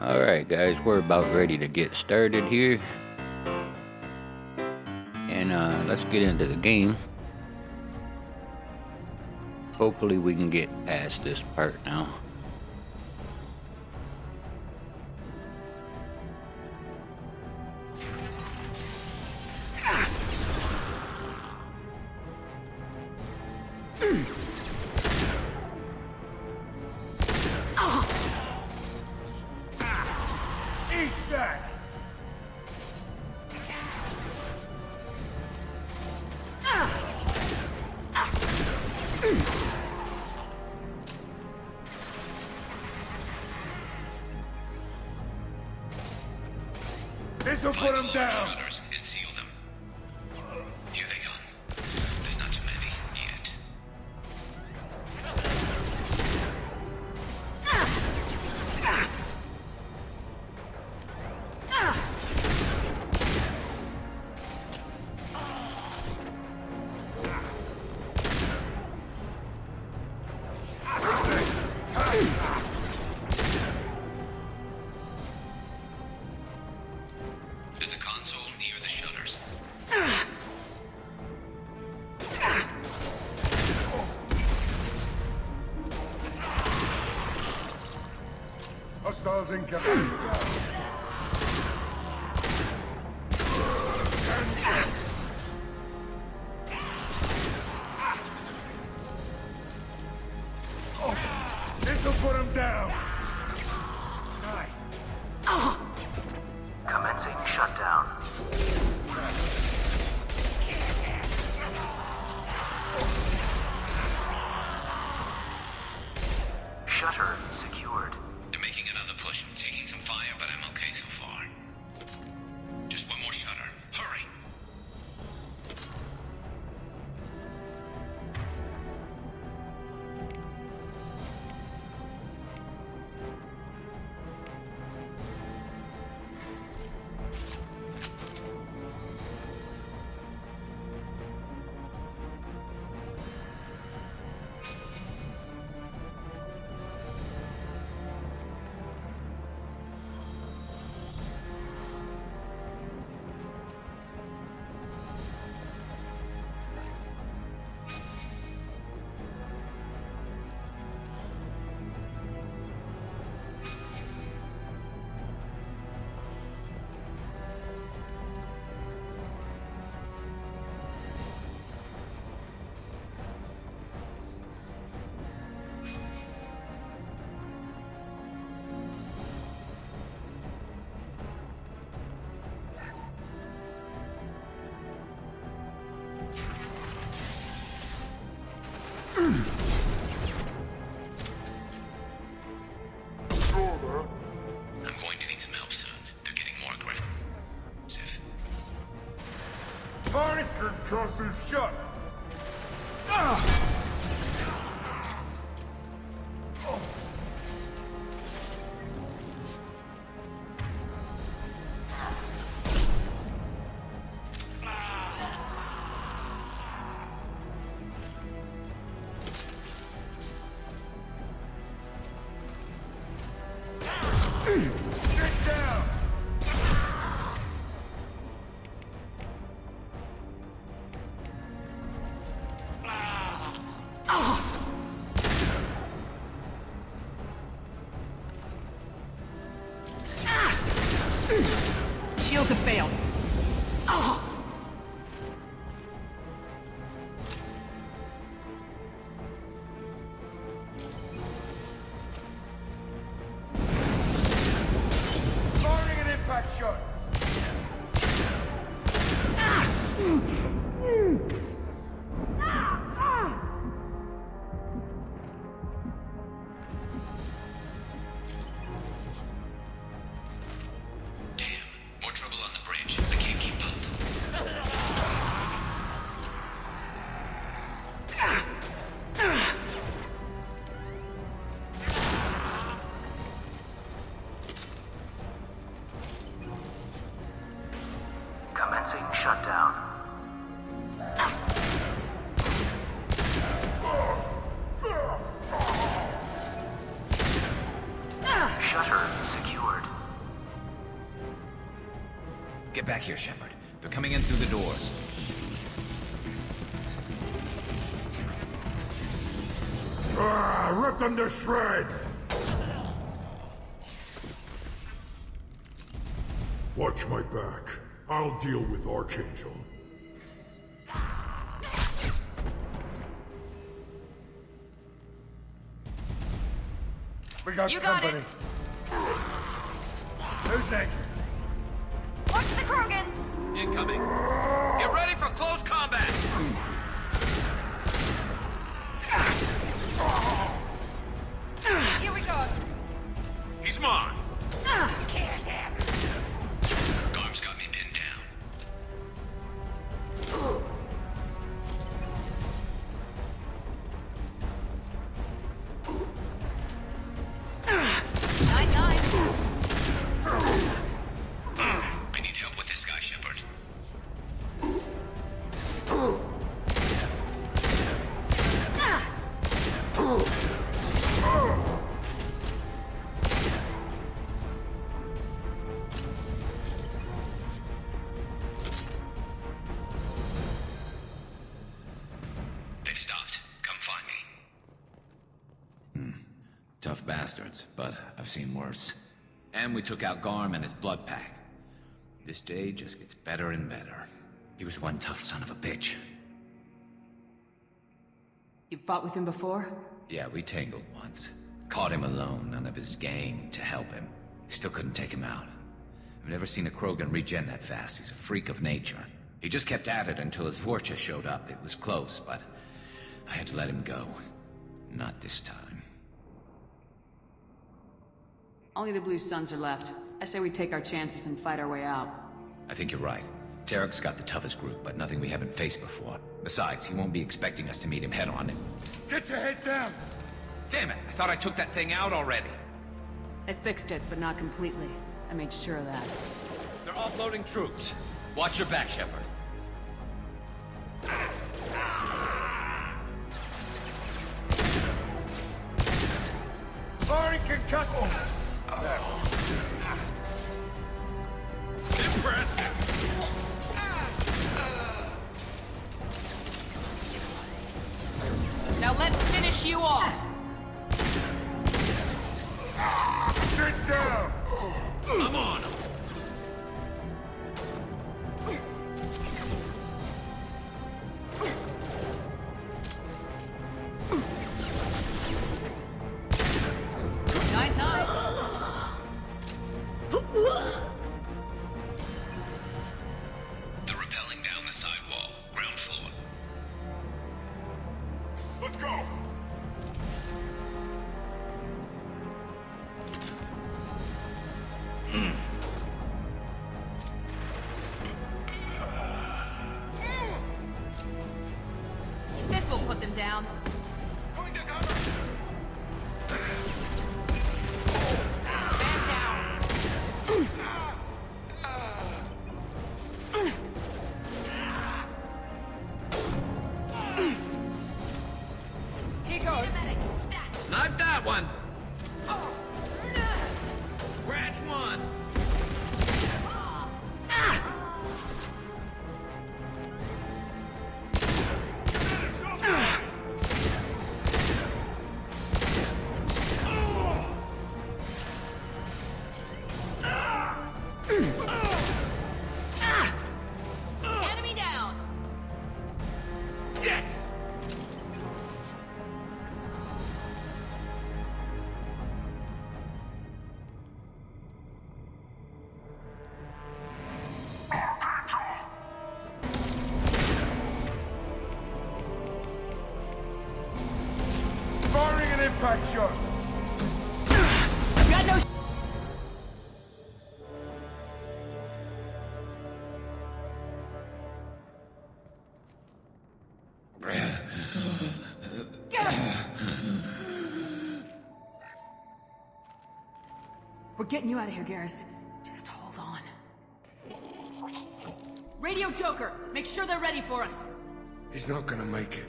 Alright guys, we're about ready to get started here. And let's get into the game. Hopefully we can get past this part now. This'll put them down. Shutters and seal them. Here they come. There's not too many yet. There's a console near the shutters. Hostiles incoming. This'll put them down. Nice. Commencing shutdown. Shutter secured. They're making another push. I'm taking some fire, but I'm okay so far. Just one more shutter. Hurry! I'm going to need some help soon. They're getting more aggressive. My concussive shut. Get back here, Shepard. They're coming in through the doors. Rip them to shreds! Watch my back. I'll deal with Archangel. We got You got company. Who's next? Watch the Coogan! Incoming. Get ready for close combat! Here we go. He's mine! Garm's got me pinned down. 9-9. I need help with this guy, Shepard. They've stopped. Come find me. Tough bastards, but I've seen worse. And we took out Garm and his blood pack. This day just gets better and better. He was one tough son of a bitch. You fought with him before? Yeah, we tangled once. Caught him alone, none of his gang to help him. Still couldn't take him out. I've never seen a Krogan regen that fast. He's a freak of nature. He just kept at it until his Vorcha showed up. It was close, but I had to let him go. Not this time. Only the Blue Suns are left. I say we take our chances and fight our way out. I think you're right. Tarek's got the toughest group, but nothing we haven't faced before. Besides, he won't be expecting us to meet him head-on. Get your head down! Damn it! I thought I took that thing out already. They fixed it, but not completely. I made sure of that. They're offloading troops. Watch your back, Shepard. Firing concussion! Impressive! Now let's finish you off! Sit down! I'm on him! They're rappelling down the sidewall, ground floor. Let's go! This will put them down. Going to cover! Man down. Here goes. Snipe that one! Scratch one! Enemy down. Yes! Firing an impact shot! Got no We're getting you out of here, Garrus. Just hold on. Radio Joker, make sure they're ready for us. He's not gonna make it.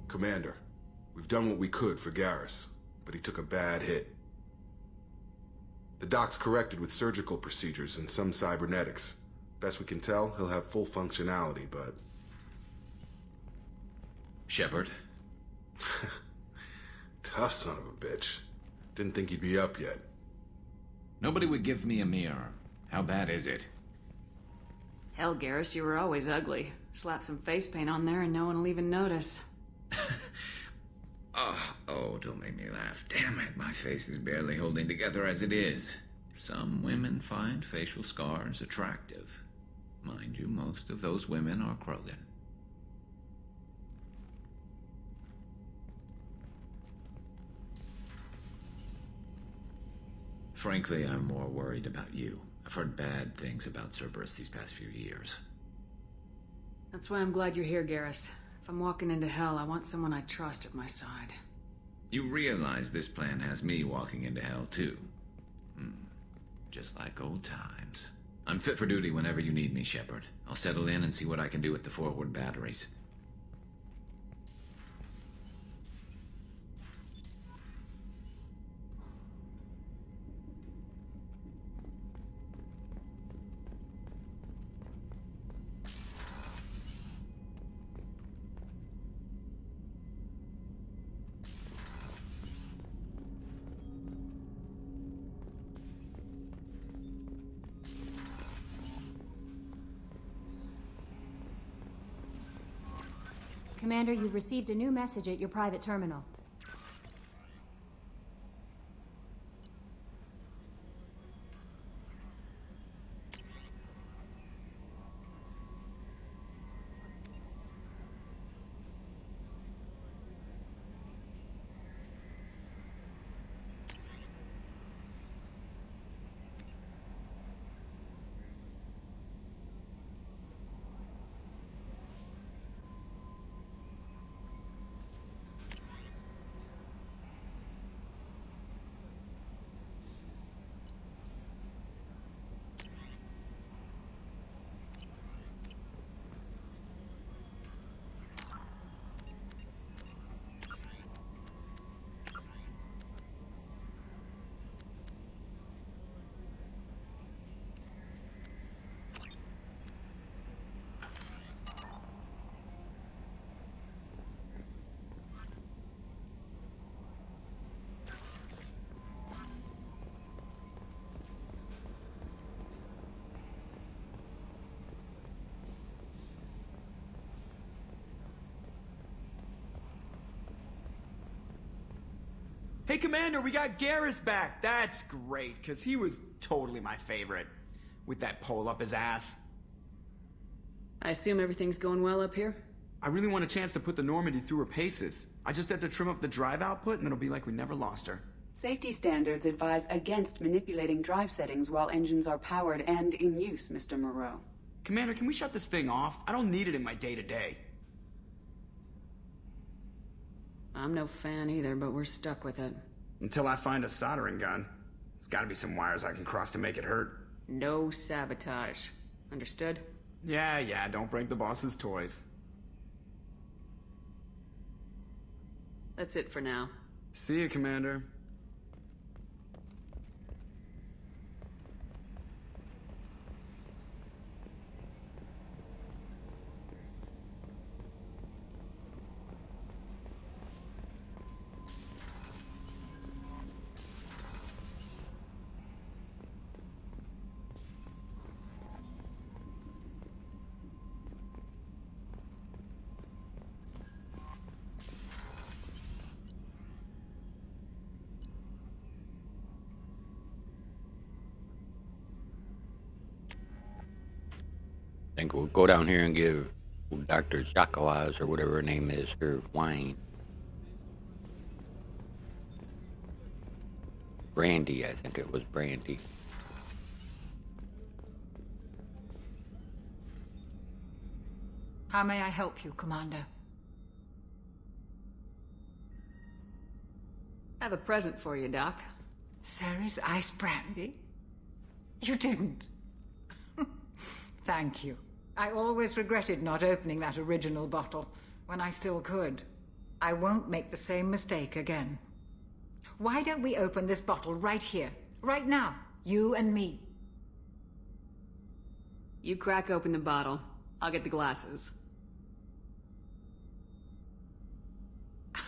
Commander, we've done what we could for Garrus, but he took a bad hit. The doc's corrected with surgical procedures and some cybernetics. Best we can tell, he'll have full functionality, but... Shepard? Tough son of a bitch. Didn't think he'd be up yet. Nobody would give me a mirror. How bad is it? Hell, Garrus, you were always ugly. Slap some face paint on there and no one will even notice. Oh, don't make me laugh. Damn it, my face is barely holding together as it is. Some women find facial scars attractive. Mind you, most of those women are Coogan. Frankly, I'm more worried about you. I've heard bad things about Cerberus these past few years. That's why I'm glad you're here, Garrus. If I'm walking into hell, I want someone I trust at my side. You realize this plan has me walking into hell, too. Just like old times. I'm fit for duty whenever you need me, Shepard. I'll settle in and see what I can do with the forward batteries. Commander, you've received a new message at your private terminal. Hey, Commander, we got Garrus back. That's great, because he was totally my favorite. With that pole up his ass. I assume everything's going well up here? I really want a chance to put the Normandy through her paces. I just have to trim up the drive output, and it'll be like we never lost her. Safety standards advise against manipulating drive settings while engines are powered and in use, Mr. Moreau. Commander, can we shut this thing off? I don't need it in my day-to-day. I'm no fan either, but we're stuck with it. Until I find a soldering gun. There's gotta be some wires I can cross to make it hurt. No sabotage. Understood? Yeah, don't break the boss's toys. That's it for now. See you, Commander. I think we'll go down here and give Dr. Jacquelaz, or whatever her name is, her wine. Brandy, I think it was brandy. How may I help you, Commander? I have a present for you, Doc. Ceres ice brandy? You didn't. Thank you. I always regretted not opening that original bottle when I still could. I won't make the same mistake again. Why don't we open this bottle right here, right now? You and me. You crack open the bottle. I'll get the glasses.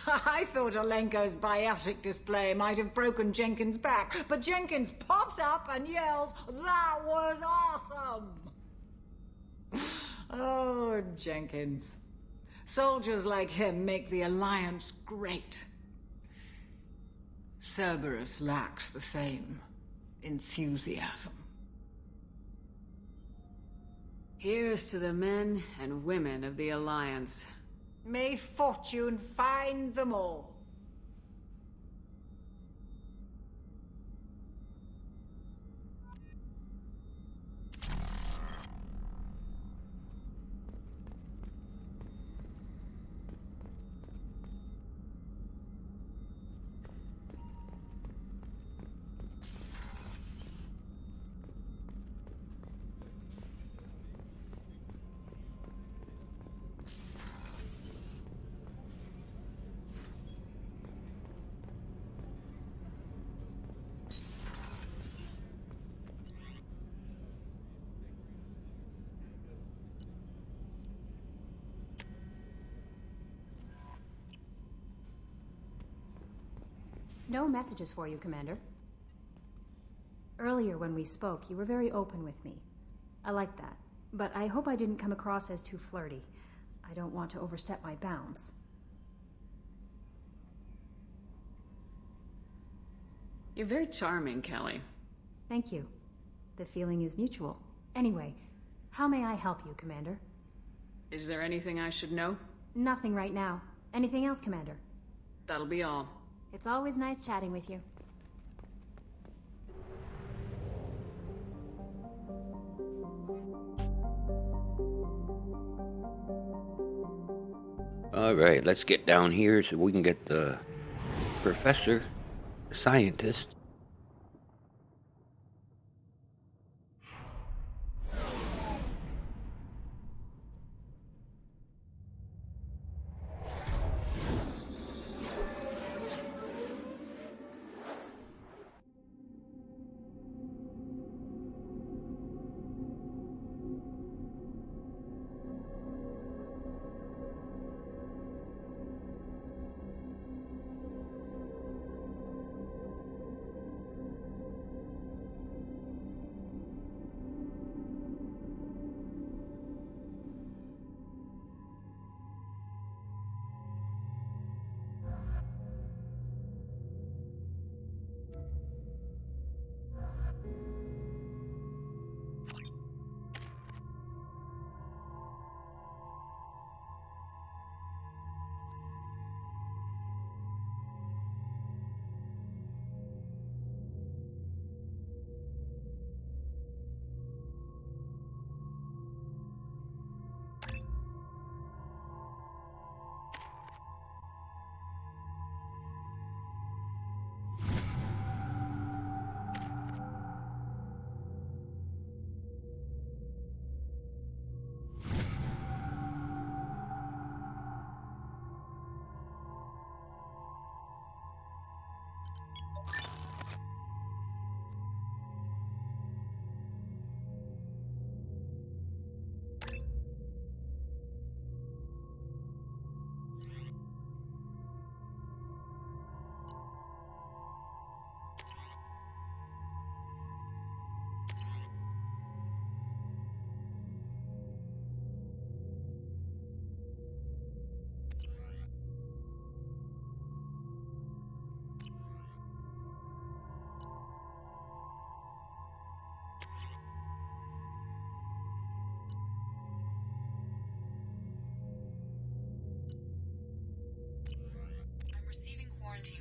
I thought Alenko's biotic display might have broken Jenkins' back, but Jenkins pops up and yells, "That was awesome!" Oh, Jenkins. Soldiers like him make the Alliance great. Cerberus lacks the same enthusiasm. Here's to the men and women of the Alliance. May fortune find them all. No messages for you, Commander. Earlier when we spoke, you were very open with me. I like that, but I hope I didn't come across as too flirty. I don't want to overstep my bounds. You're very charming, Kelly. Thank you. The feeling is mutual. Anyway, how may I help you, Commander? Is there anything I should know? Nothing right now. Anything else, Commander? That'll be all. It's always nice chatting with you. All right, let's get down here so we can get the professor, the scientist.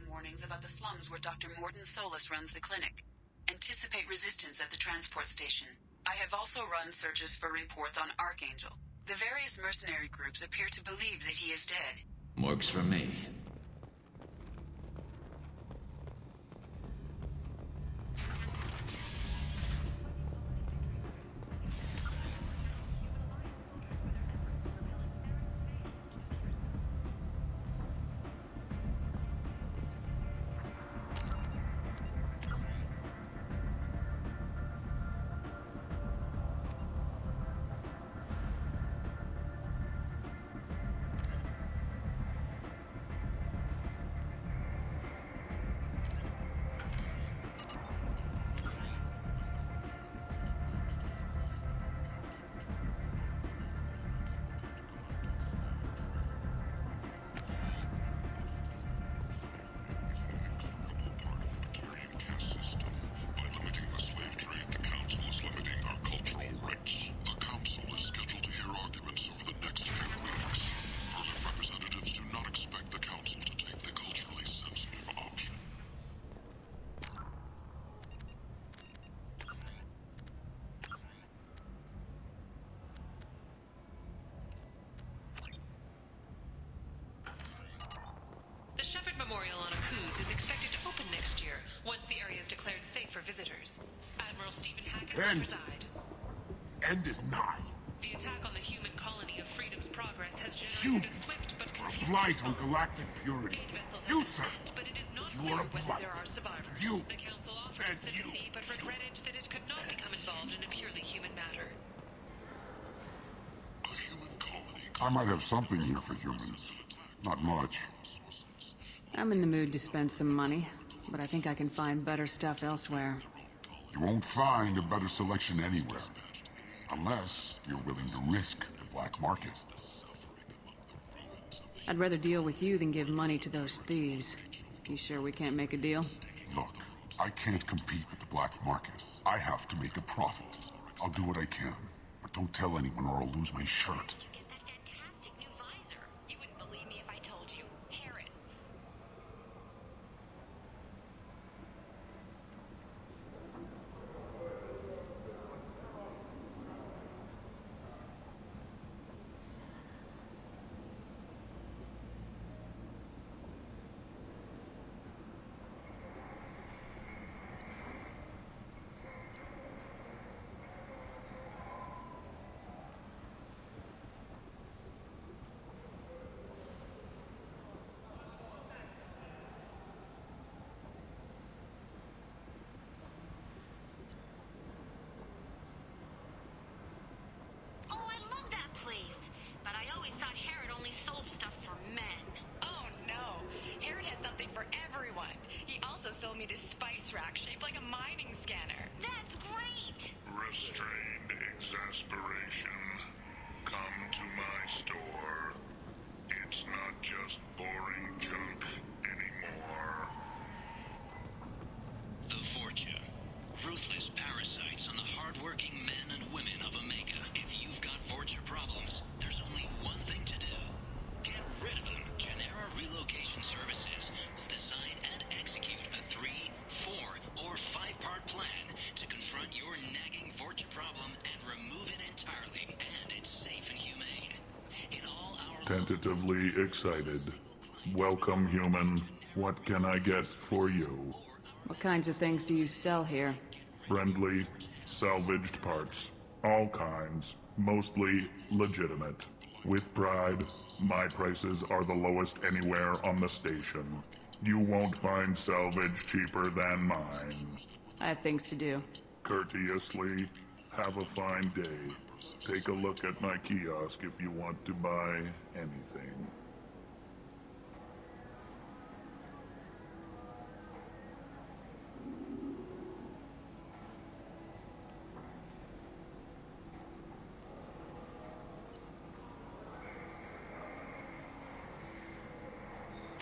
Warnings about the slums where Dr. Morden Solus runs the clinic. Anticipate resistance at the transport station. I have also run searches for reports on Archangel. The various mercenary groups appear to believe that he is dead. Works for me. Memorial on Akuz is expected to open next year, once the area is declared safe for visitors. Admiral Stephen Hackett will preside. End is nigh. The attack on the human colony of Freedom's Progress has generated a swift but confusing Blight on galactic purity. 8 vessels You, have sir. sent, but it is not You clear are a whether blight. there are survivors. You. The Council offered And you. sympathy, but regretted that it could not become involved in a purely human matter. I might have something here for humans. Not much. I'm in the mood to spend some money, but I think I can find better stuff elsewhere. You won't find a better selection anywhere. Unless you're willing to risk the black market. I'd rather deal with you than give money to those thieves. You sure we can't make a deal? Look, I can't compete with the black market. I have to make a profit. I'll do what I can, but don't tell anyone or I'll lose my shirt. Get that fantastic new visor. You wouldn't believe me if I told you. Parrots. Oh, I love that place. But I always thought Herod only sold stuff for men. Oh no, Herod has something for everyone. He also sold me this spice rack shaped like a mining scanner. That's great! Restrained exasperation. Come to my store. It's not just boring junk anymore. The Fortune. Ruthless parasites on the hard-working men and women of Omega. If you've got Fortune problems, there's only one thing to do. Get rid of them. Genera Relocation Services will design and execute a 3, 4, or 5-part plan to confront your nagging Fortune problem and remove it entirely. And it's safe and humane. In all our... Tentatively excited. Welcome, human. What can I get for you? What kinds of things do you sell here? Friendly, salvaged parts. All kinds. Mostly legitimate. With pride, my prices are the lowest anywhere on the station. You won't find salvage cheaper than mine. I have things to do. Courteously, have a fine day. Take a look at my kiosk if you want to buy anything.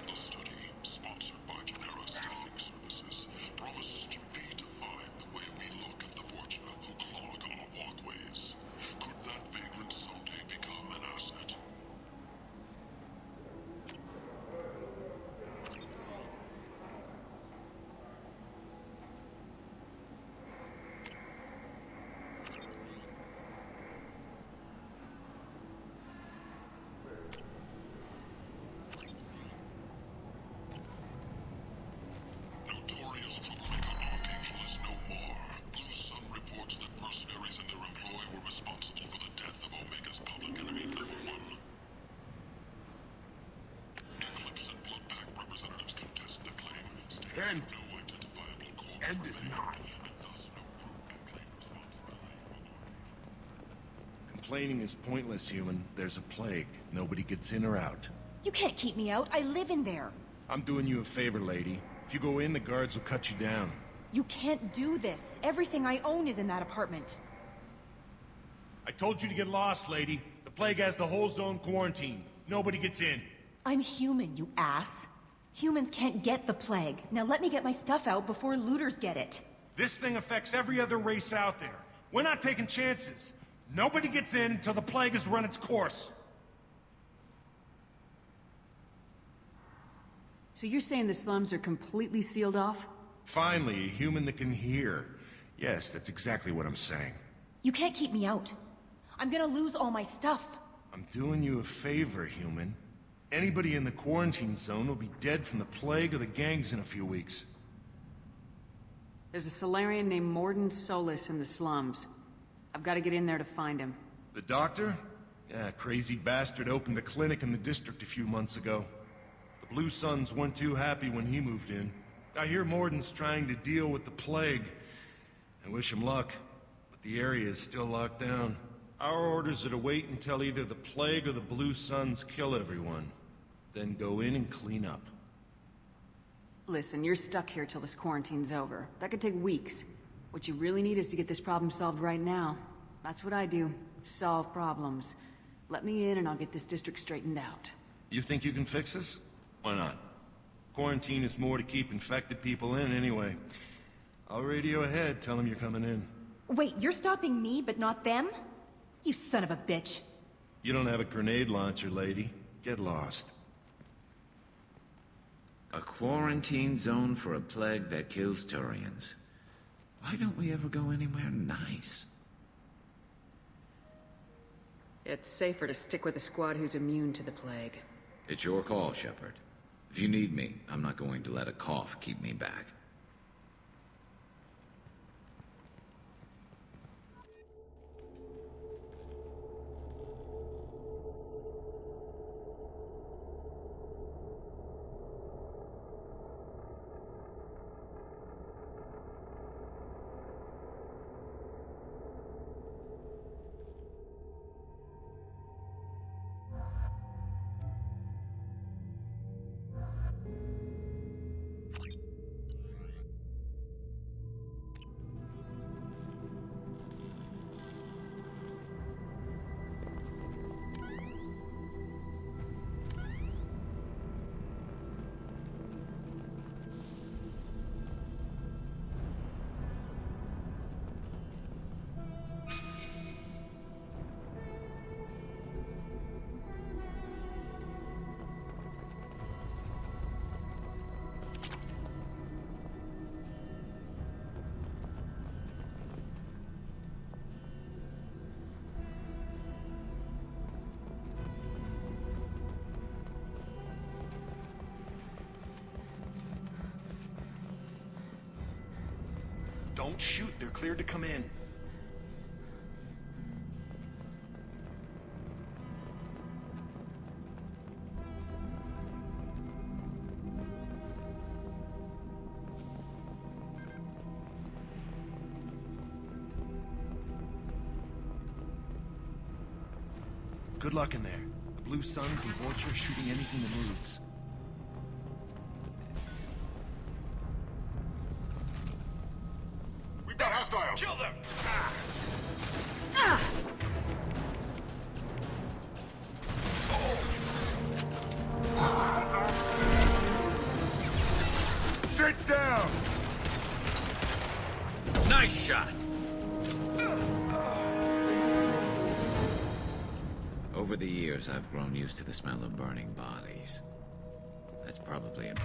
The study, sponsored by Genera Staffing Services, promises to redefine the way we look at the Fortuna who clog our walkways. Could that vagrant someday become an asset? Notorious troublemaker Archangel is no more. Blue Sun reports that mercenaries and their employ were responsible for the death of Omega's public enemy #1. Eclipse and Bloodpack representatives contest the claim, stating no identifiable corpse End is nigh. and thus no proof can claim responsibility. Complaining is pointless, human. There's a plague. Nobody gets in or out. You can't keep me out. I live in there. I'm doing you a favor, lady. If you go in, the guards will cut you down. You can't do this. Everything I own is in that apartment. I told you to get lost, lady. The plague has the whole zone quarantined. Nobody gets in. I'm human, you ass. Humans can't get the plague. Now let me get my stuff out before looters get it. This thing affects every other race out there. We're not taking chances. Nobody gets in until the plague has run its course. So you're saying the slums are completely sealed off? Finally, a human that can hear. Yes, that's exactly what I'm saying. You can't keep me out. I'm gonna lose all my stuff. I'm doing you a favor, human. Anybody in the quarantine zone will be dead from the plague or the gangs in a few weeks. There's a Solarian named Morden Solis in the slums. I've got to get in there to find him. The doctor? Yeah, crazy bastard opened a clinic in the district a few months ago. The Blue Suns weren't too happy when he moved in. I hear Morden's trying to deal with the plague. I wish him luck, but the area is still locked down. Our orders are to wait until either the plague or the Blue Suns kill everyone. Then go in and clean up. Listen, you're stuck here till this quarantine's over. That could take weeks. What you really need is to get this problem solved right now. That's what I do. Solve problems. Let me in and I'll get this district straightened out. You think you can fix this? Why not? Quarantine is more to keep infected people in anyway. I'll radio ahead, tell them you're coming in. Wait, you're stopping me, but not them? You son of a bitch. You don't have a grenade launcher, lady. Get lost. A quarantine zone for a plague that kills Turians. Why don't we ever go anywhere nice? It's safer to stick with a squad who's immune to the plague. It's your call, Shepard. If you need me, I'm not going to let a cough keep me back. Don't shoot, they're cleared to come in. Good luck in there. The Blue Suns and Vulture shooting anything that moves. We've got hostiles! Kill them! Sit down! Nice shot! Over the years, I've grown used to the smell of burning bodies. That's probably a...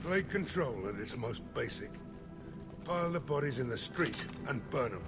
Plague control at its most basic. Pile the bodies in the street and burn them.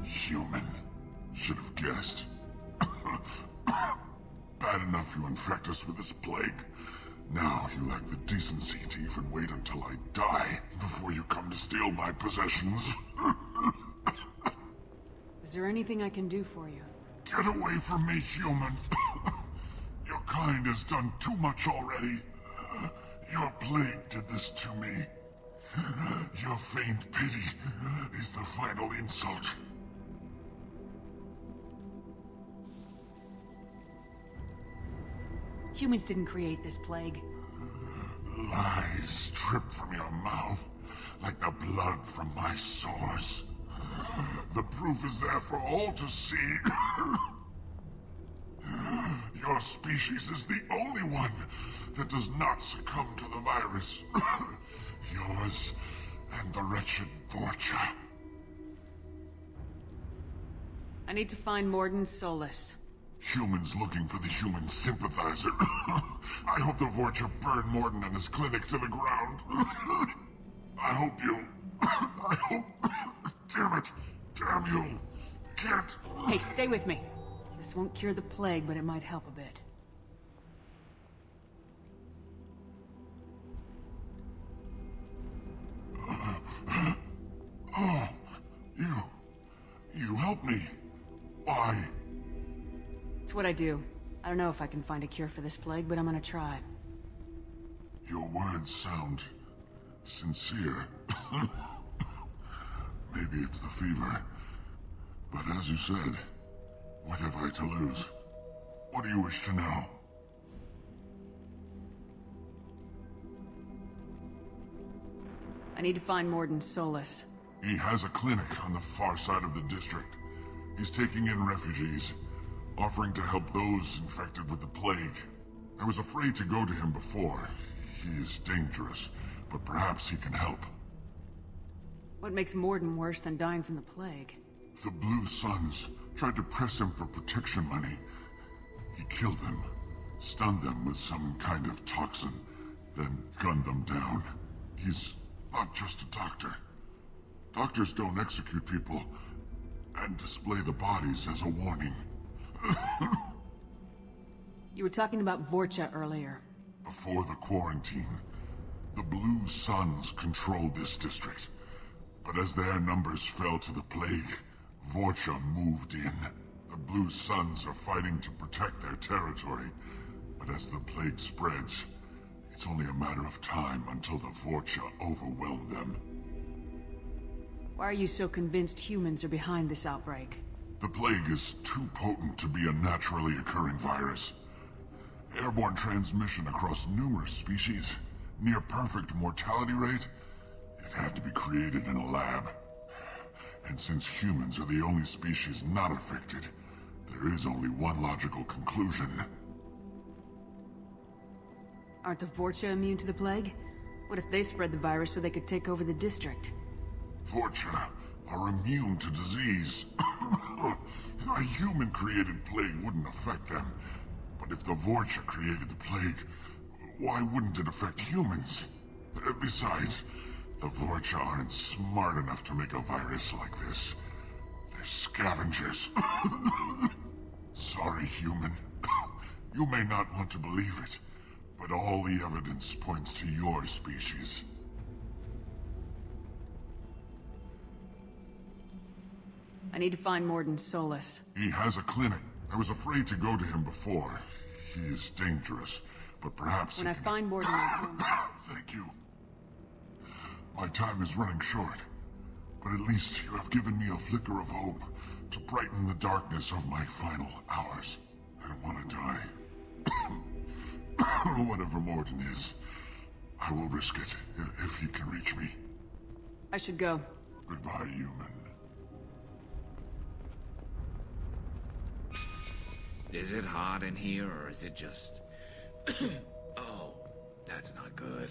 Human. Should have guessed. Bad enough you infect us with this plague. Now you lack the decency to even wait until I die before you come to steal my possessions. Is there anything I can do for you? Get away from me, human. Your kind has done too much already. Your plague did this to me. Your The faint pity is the final insult. Humans didn't create this plague. Lies drip from your mouth like the blood from my sores. The proof is there for all to see. Your species is the only one that does not succumb to the virus. Yours and the wretched Vorcha. I need to find Morden Solus. Humans looking for the human sympathizer. I hope the Vorcha burn Morden and his clinic to the ground. I hope you... I hope... Damn it. Damn you. Can't... Hey, stay with me. This won't cure the plague, but it might help a bit. Oh, you helped me. Why? It's what I do. I don't know if I can find a cure for this plague, but I'm gonna try. Your words sound sincere. Maybe it's the fever. But as you said, what have I to lose? What do you wish to know? I need to find Morden Solus. He has a clinic on the far side of the district. He's taking in refugees, offering to help those infected with the plague. I was afraid to go to him before. He is dangerous, but perhaps he can help. What makes Morden worse than dying from the plague? The Blue Suns tried to press him for protection money. He killed them, stunned them with some kind of toxin, then gunned them down. He's not just a doctor. Doctors don't execute people and display the bodies as a warning. You were talking about Vorcha earlier. Before the quarantine, the Blue Suns controlled this district. But as their numbers fell to the plague, Vorcha moved in. The Blue Suns are fighting to protect their territory. But as the plague spreads, it's only a matter of time until the Vorcha overwhelm them. Why are you so convinced humans are behind this outbreak? The plague is too potent to be a naturally occurring virus. Airborne transmission across numerous species, near perfect mortality rate. It had to be created in a lab. And since humans are the only species not affected, there is only one logical conclusion. Aren't the Vorcha immune to the plague? What if they spread the virus so they could take over the district? Vorcha are immune to disease. A human-created plague wouldn't affect them. But if the Vorcha created the plague, why wouldn't it affect humans? Besides, the Vorcha aren't smart enough to make a virus like this. They're scavengers. Sorry, human. You may not want to believe it, but all the evidence points to your species. I need to find Morden Solus. He has a clinic. I was afraid to go to him before. He is dangerous, but perhaps When I find Morden, I'll come. Thank you. My time is running short, but at least you have given me a flicker of hope to brighten the darkness of my final hours. I don't want to die. Whatever Morden is, I will risk it if he can reach me. I should go. Goodbye, human. Is it hot in here, or is it just... Oh, that's not good.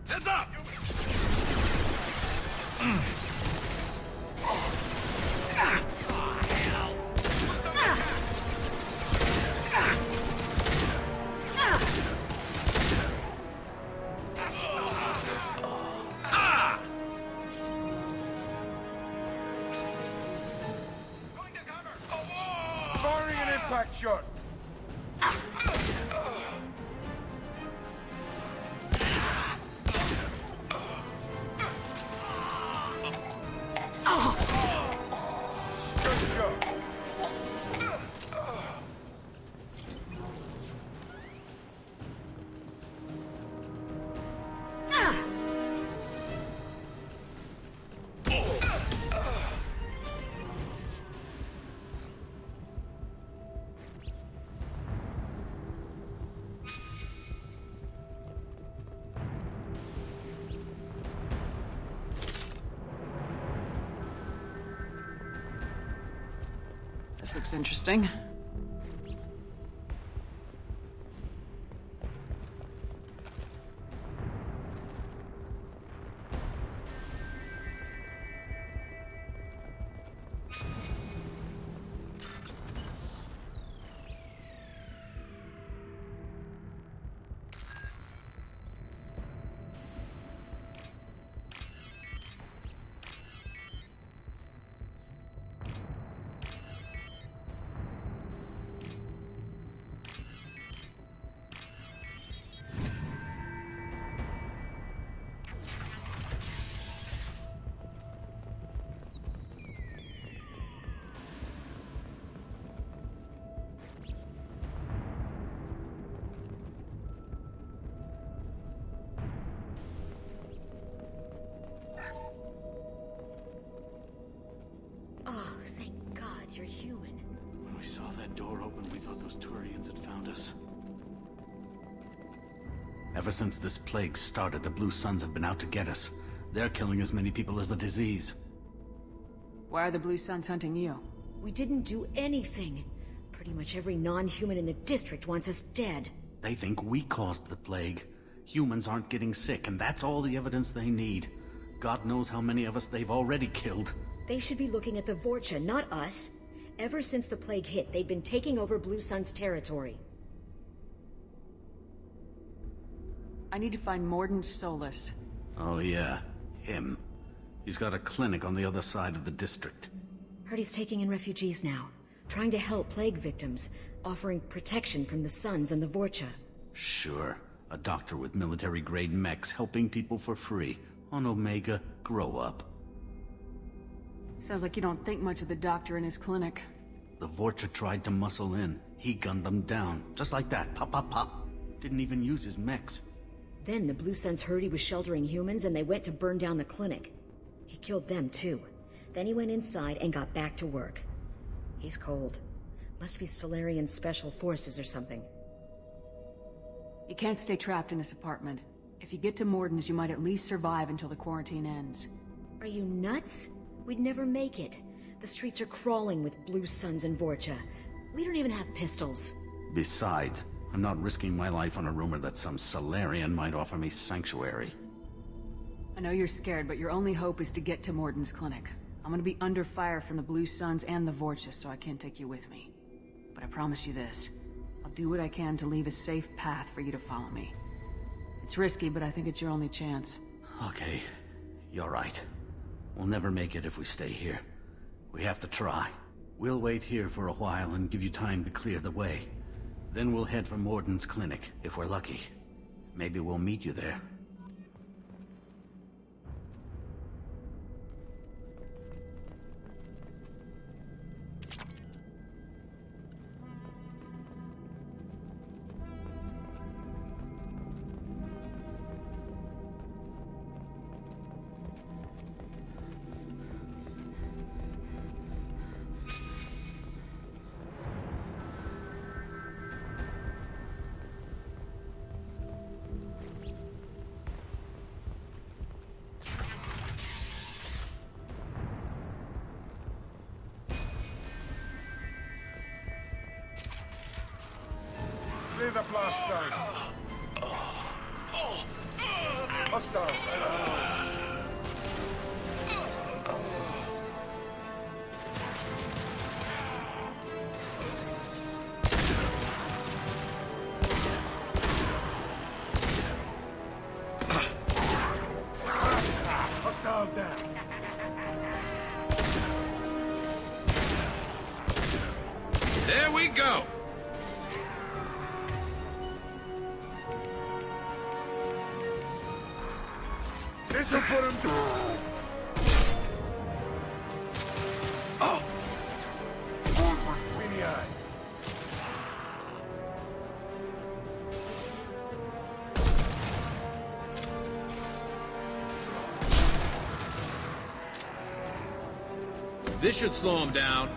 Heads up! Firing an impact shot. Good shot. This looks interesting. Oh, thank God you're human. When we saw that door open, we thought those Turians had found us. Ever since this plague started, the Blue Suns have been out to get us. They're killing as many people as the disease. Why are the Blue Suns hunting you? We didn't do anything. Pretty much every non-human in the district wants us dead. They think we caused the plague. Humans aren't getting sick, and that's all the evidence they need. God knows how many of us they've already killed. They should be looking at the Vorcha, not us. Ever since the plague hit, they've been taking over Blue Sun's territory. I need to find Morden Solus. Oh yeah, him. He's got a clinic on the other side of the district. Heard he's taking in refugees now, trying to help plague victims, offering protection from the Suns and the Vorcha. Sure, a doctor with military-grade mechs helping people for free. On Omega, grow up. Sounds like you don't think much of the doctor in his clinic. The Vorcha tried to muscle in. He gunned them down, just like that, pop, pop, pop. Didn't even use his mechs. Then the Blue Suns heard he was sheltering humans and they went to burn down the clinic. He killed them too. Then he went inside and got back to work. He's cold. Must be Solarian Special Forces or something. You can't stay trapped in this apartment. If you get to Morden's, you might at least survive until the quarantine ends. Are you nuts? We'd never make it. The streets are crawling with Blue Suns and Vorcha. We don't even have pistols. Besides, I'm not risking my life on a rumor that some Solarian might offer me sanctuary. I know you're scared, but your only hope is to get to Morden's clinic. I'm gonna be under fire from the Blue Suns and the Vorcha, so I can't take you with me. But I promise you this. I'll do what I can to leave a safe path for you to follow me. It's risky, but I think it's your only chance. Okay, you're right. We'll never make it if we stay here. We have to try. We'll wait here for a while and give you time to clear the way. Then we'll head for Morden's clinic, if we're lucky. Maybe we'll meet you there. Clear the blast zone. Hostile down. There we go! This'll put him through. Oh! Beady eye. This should slow him down.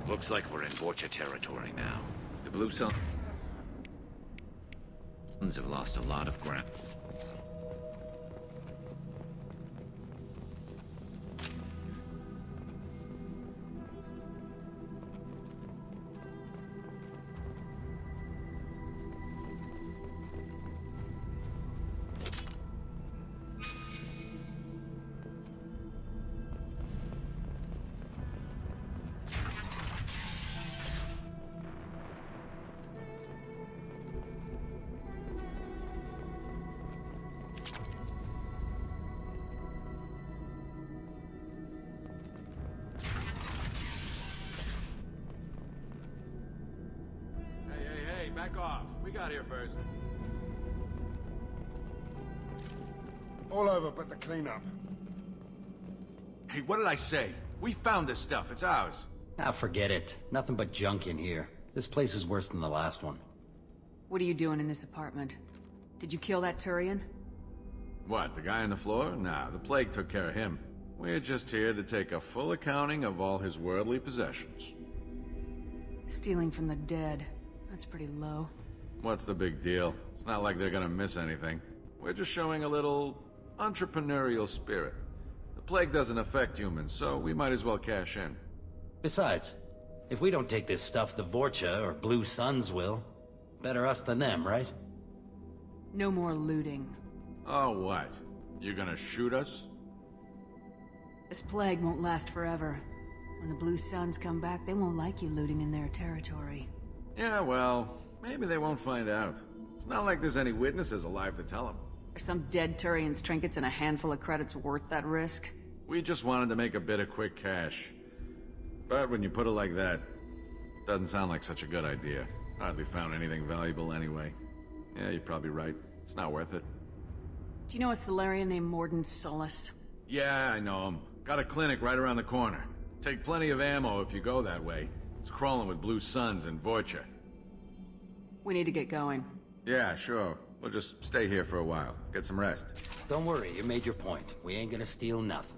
Looks like we're in Vorcha territory now. The Blue Suns have lost a lot of ground. Back off. We got here first. All over but the cleanup. Hey, what did I say? We found this stuff. It's ours. Ah, forget it. Nothing but junk in here. This place is worse than the last one. What are you doing in this apartment? Did you kill that Turian? What, the guy on the floor? Nah, the plague took care of him. We're just here to take a full accounting of all his worldly possessions. Stealing from the dead. That's pretty low. What's the big deal? It's not like they're gonna miss anything. We're just showing a little entrepreneurial spirit. The plague doesn't affect humans, so we might as well cash in. Besides, if we don't take this stuff, the Vorcha or Blue Suns will. Better us than them, right? No more looting. Oh, what? You gonna shoot us? This plague won't last forever. When the Blue Suns come back, they won't like you looting in their territory. Yeah, well, maybe they won't find out. It's not like there's any witnesses alive to tell them. Are some dead Turian's trinkets and a handful of credits worth that risk? We just wanted to make a bit of quick cash. But when you put it like that, doesn't sound like such a good idea. Hardly found anything valuable anyway. Yeah, you're probably right. It's not worth it. Do you know a Solarian named Morden Solus? Yeah, I know him. Got a clinic right around the corner. Take plenty of ammo if you go that way. It's crawling with Blue Suns and Vorcha. We need to get going. Yeah, sure. We'll just stay here for a while. Get some rest. Don't worry, you made your point. We ain't gonna steal nothing.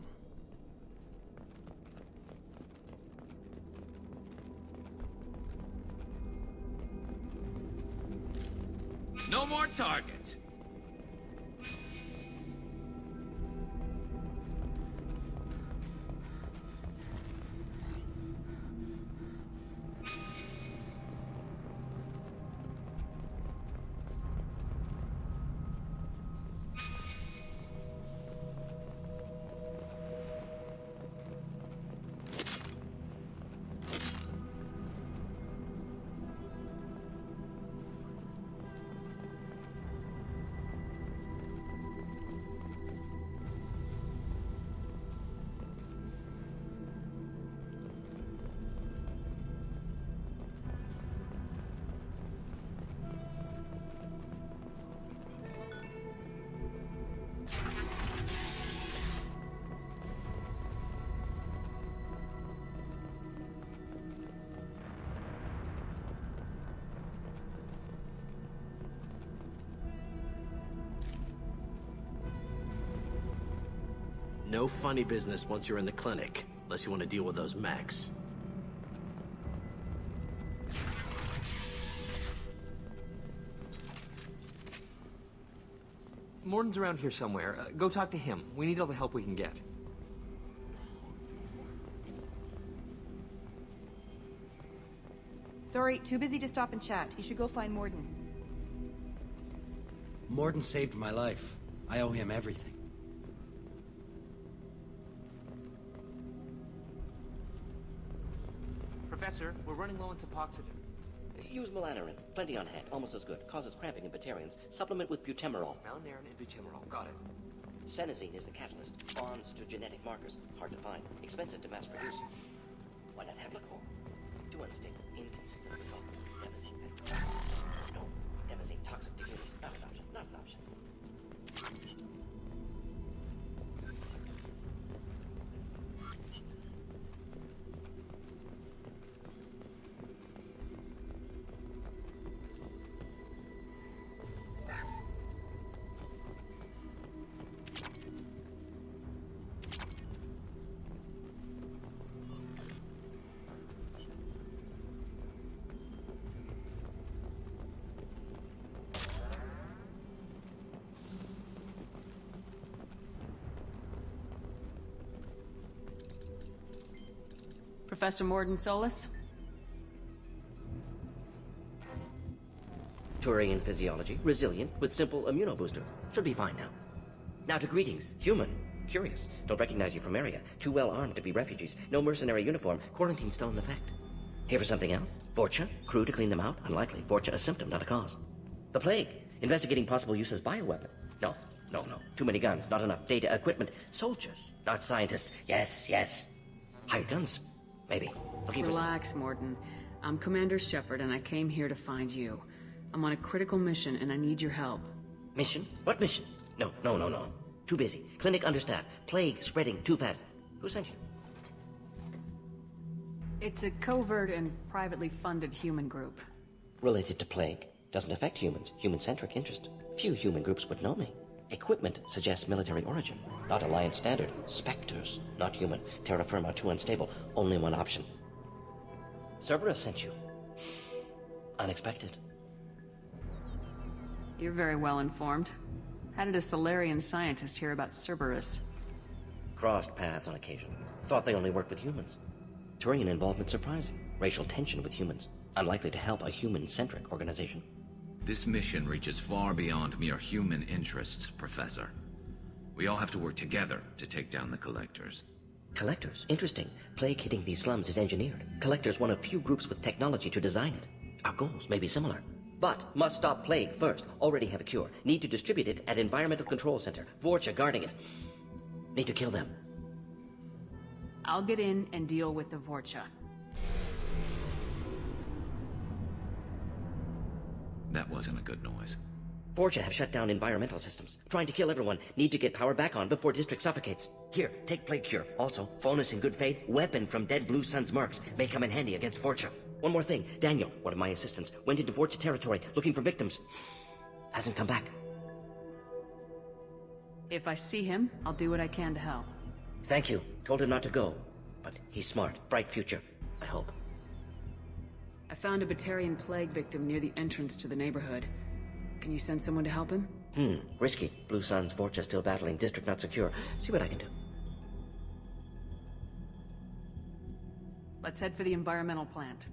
No more targets. No funny business once you're in the clinic, unless you want to deal with those mechs. Morden's around here somewhere. Go talk to him. We need all the help we can get. Sorry, too busy to stop and chat. You should go find Morden. Morden saved my life. I owe him everything. Professor, we're running low on Suboxone. Use melanorin. Plenty on hand. Almost as good. Causes cramping in Batarians. Supplement with butemerol. Melanorin and butemerol. Got it. Senesine is the catalyst. Bonds to genetic markers. Hard to find. Expensive to mass produce. Why not Haplicol? Too unstable. Inconsistent results. Demazine. No. Demazine toxic to humans. Not an option. Not an option. Professor Morden Solus? Turian physiology. Resilient with simple immunobooster. Should be fine now. Now to greetings. Human. Curious. Don't recognize you from area. Too well armed to be refugees. No mercenary uniform. Quarantine still in effect. Here for something else? Vorcha? Crew to clean them out? Unlikely. Vorcha a symptom, not a cause. The plague. Investigating possible use as bioweapon. No. Too many guns. Not enough data, equipment. Soldiers. Not scientists. Yes. Hired guns. Maybe. Looking for Relax, Morden. I'm Commander Shepard, and I came here to find you. I'm on a critical mission, and I need your help. Mission? What mission? No. Too busy. Clinic understaffed. Plague spreading too fast. Who sent you? It's a covert and privately funded human group. Related to plague. Doesn't affect humans. Human-centric interest. Few human groups would know me. Equipment suggests military origin. Not Alliance standard. Spectres. Not human. Terra firma too unstable. Only one option. Cerberus sent you. Unexpected. You're very well informed. How did a Solarian scientist hear about Cerberus? Crossed paths on occasion. Thought they only worked with humans. Turian involvement surprising. Racial tension with humans. Unlikely to help a human-centric organization. This mission reaches far beyond mere human interests, Professor. We all have to work together to take down the Collectors. Collectors? Interesting. Plague hitting these slums is engineered. Collectors one of few groups with technology to design it. Our goals may be similar. But must stop plague first. Already have a cure. Need to distribute it at Environmental Control Center. Vorcha guarding it. Need to kill them. I'll get in and deal with the Vorcha. That wasn't a good noise. Vorcha have shut down environmental systems. Trying to kill everyone. Need to get power back on before district suffocates. Here, take plague cure. Also, bonus in good faith, weapon from dead Blue Sun's mercs. May come in handy against Vorcha. One more thing. Daniel, one of my assistants, went into Vorcha territory looking for victims. Hasn't come back. If I see him, I'll do what I can to help. Thank you. Told him not to go. But he's smart. Bright future. I hope. I found a Batarian plague victim near the entrance to the neighborhood. Can you send someone to help him? Risky. Blue Sun's Vorcha still battling. District not secure. See what I can do. Let's head for the environmental plant.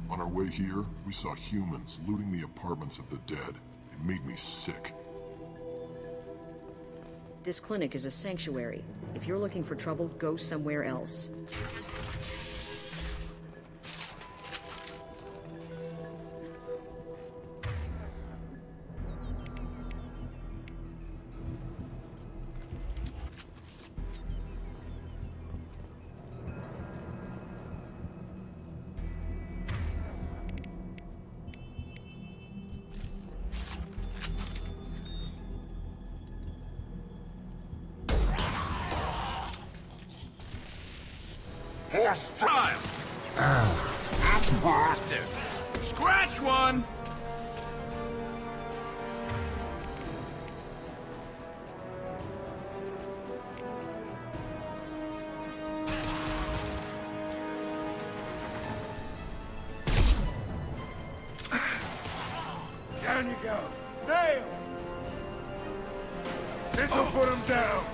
On our way here, we saw humans looting the apartments of the dead. It made me sick. This clinic is a sanctuary. If you're looking for trouble, go somewhere else. Hostile! That's massive! Scratch one! Down you go. Nail! This'll put him down.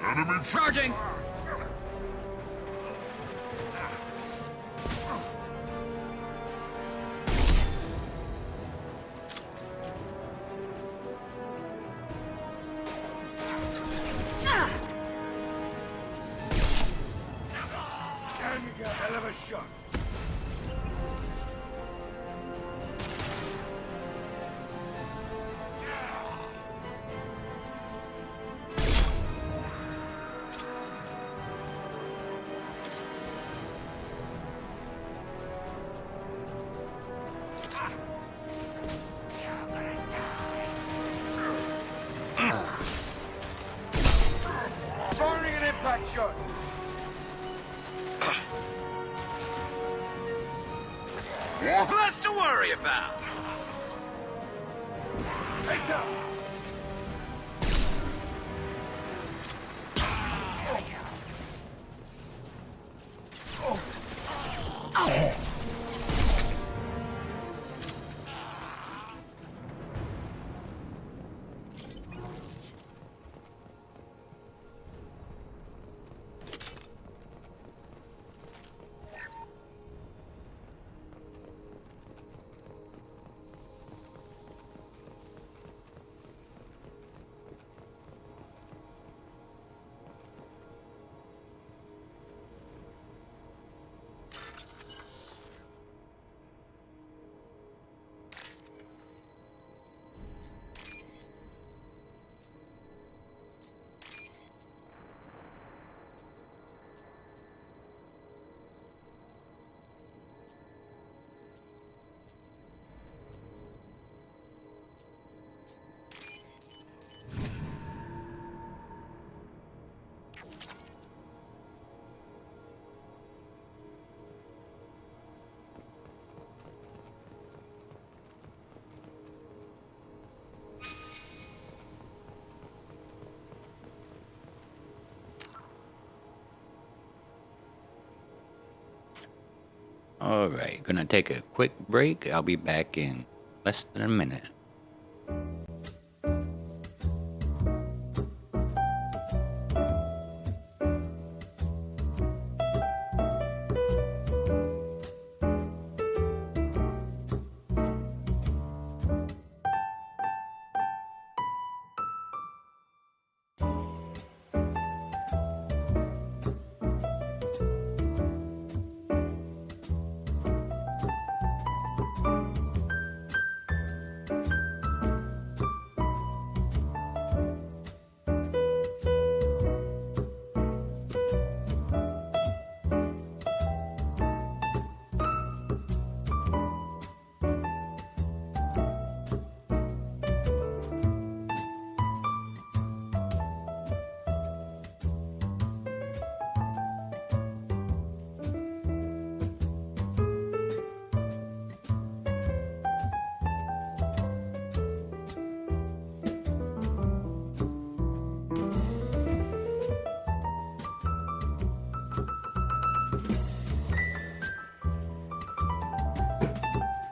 Enemy charging! Down you go. Hell of a shot. Firing an impact shot. Less to worry about! Heads up. Alright, gonna take a quick break. I'll be back in less than a minute.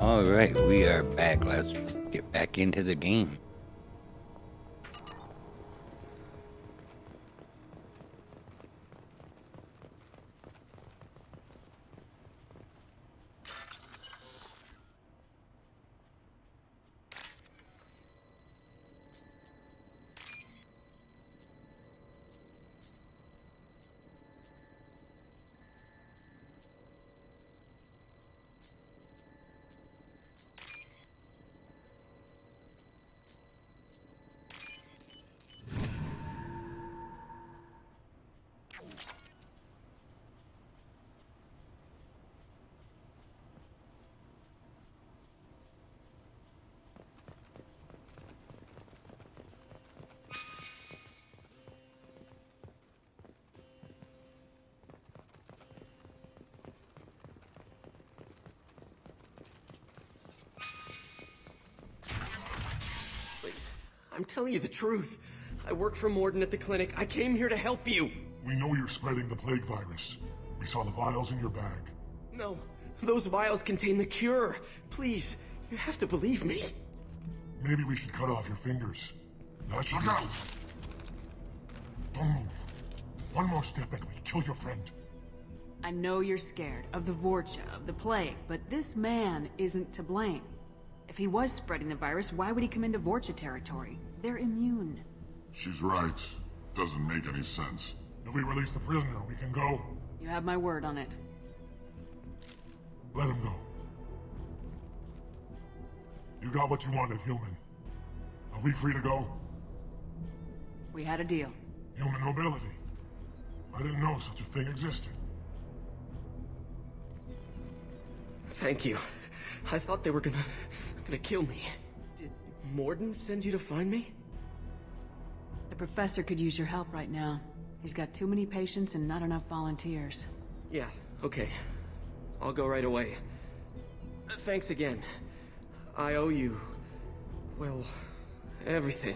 Alright, we are back. Let's get back into the game. Please, I'm telling you the truth. I work for Morden at the clinic. I came here to help you. We know you're spreading the plague virus. We saw the vials in your bag. No, those vials contain the cure. Please, you have to believe me. Maybe we should cut off your fingers. That should out! Don't move. One more step and we kill your friend. I know you're scared of the Vorcha, of the plague, but this man isn't to blame. If he was spreading the virus, why would he come into Vorcha territory? They're immune. She's right. Doesn't make any sense. If we release the prisoner, we can go. You have my word on it. Let him go. You got what you wanted, human. Are we free to go? We had a deal. Human nobility. I didn't know such a thing existed. Thank you. I thought they were gonna kill me. Did Morden send you to find me? The professor could use your help right now. He's got too many patients and not enough volunteers. Yeah, okay. I'll go right away. Thanks again. I owe you, well, everything.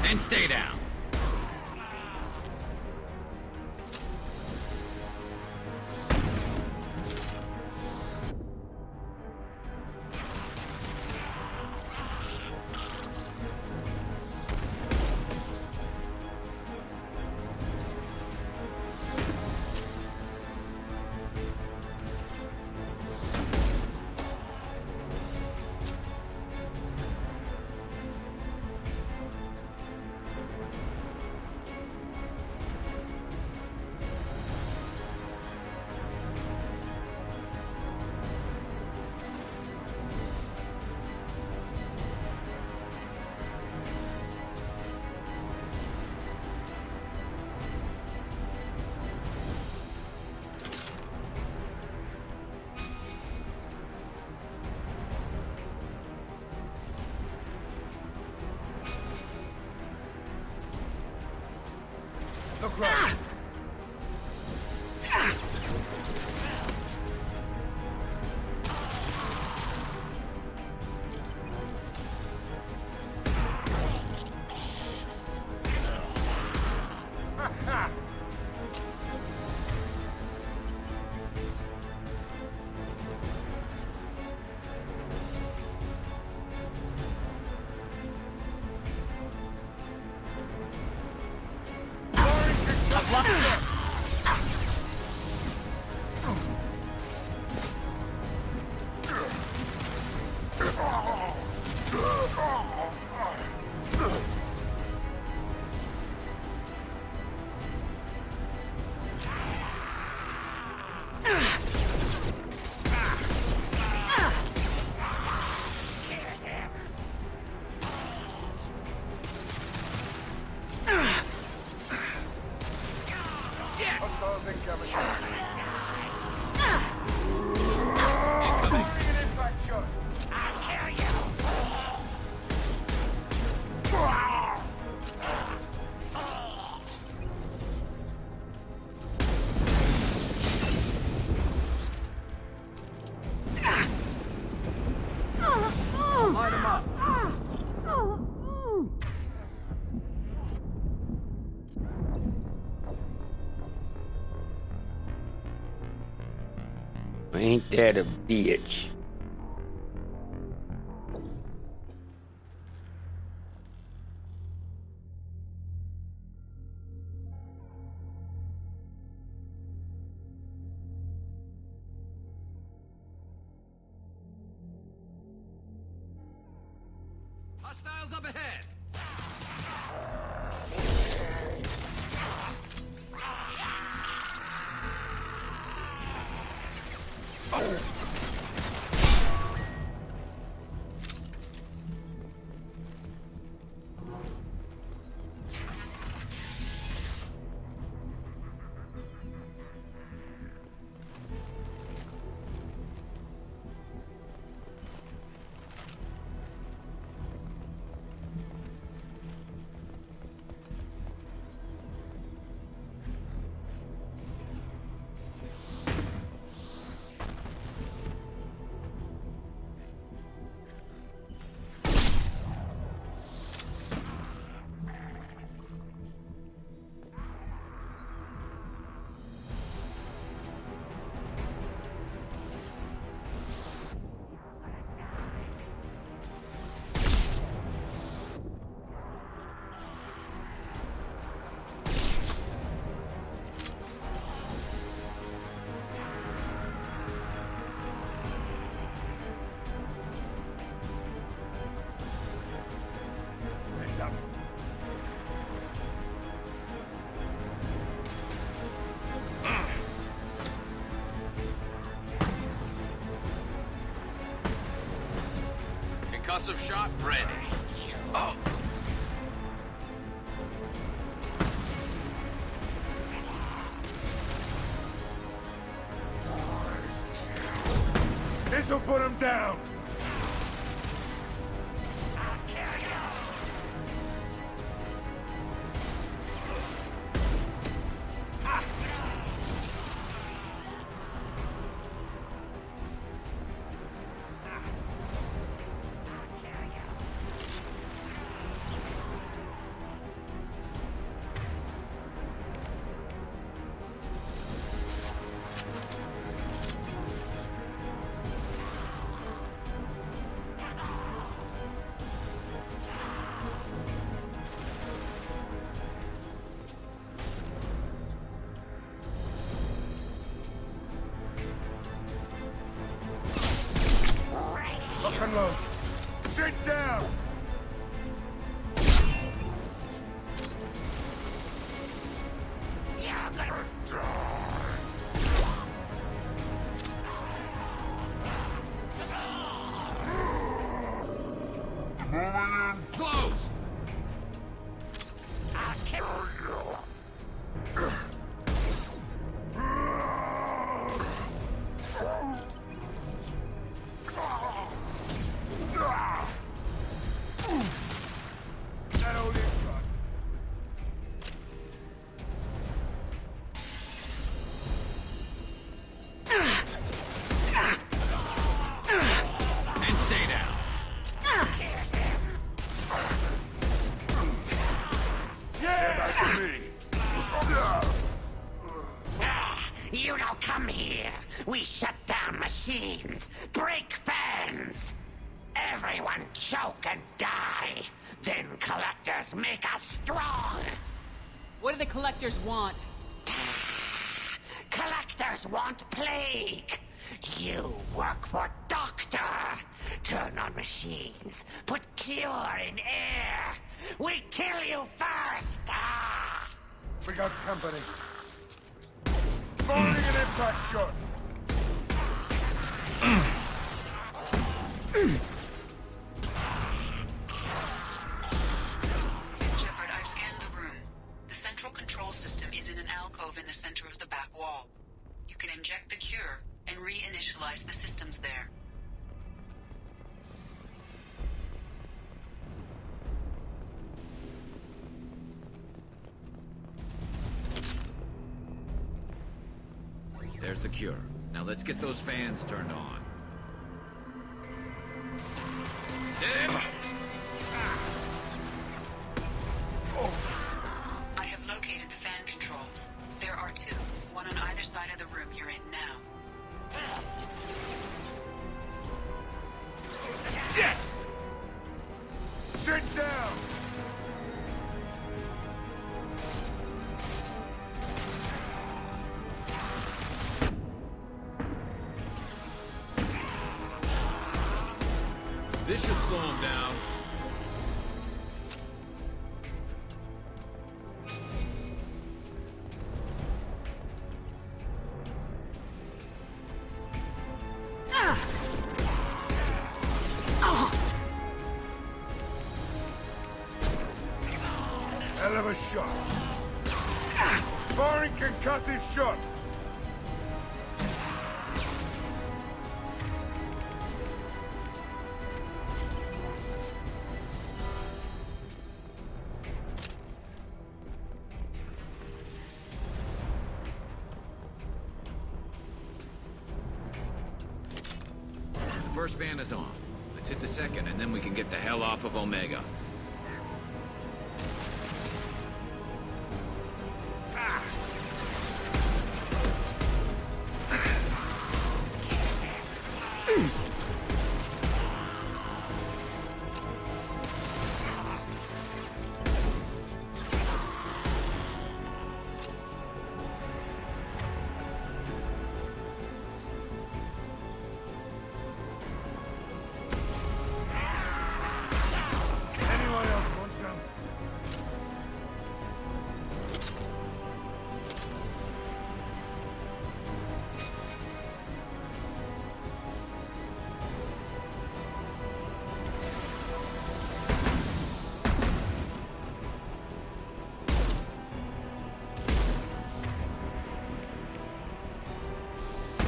And stay down. Look right. Ain't that a bitch? Hostiles up ahead! Concussive shot ready. Oh. This'll put him down! Lock and load. Sit down! Close! And stay down. You don't come here. We shut down machines, break fans. Everyone choke and die. Then collectors make us strong. What do the collectors want? Collectors want plague. You work for Doctor. Turn on machines. Put cure in air. We kill you first. Ah. We got company. Firing an impact shot. Shepard, I've scanned the room. The central control system is in an alcove in the center of the back wall. You can inject the cure and reinitialize the systems there. There's the cure. Now let's get those fans turned on. I have located the fan controls. There are two, one on either side of the room you're in now. This should slow him down. Hell of a shot. Firing concussive shot. The first van is on. Let's hit the second, and then we can get the hell off of Omega. Anyone else want some?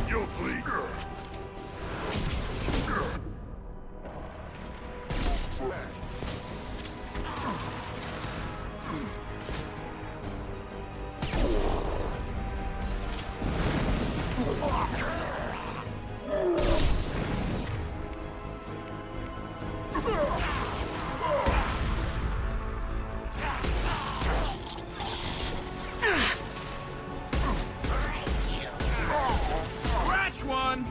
You'll flee. Scratch one!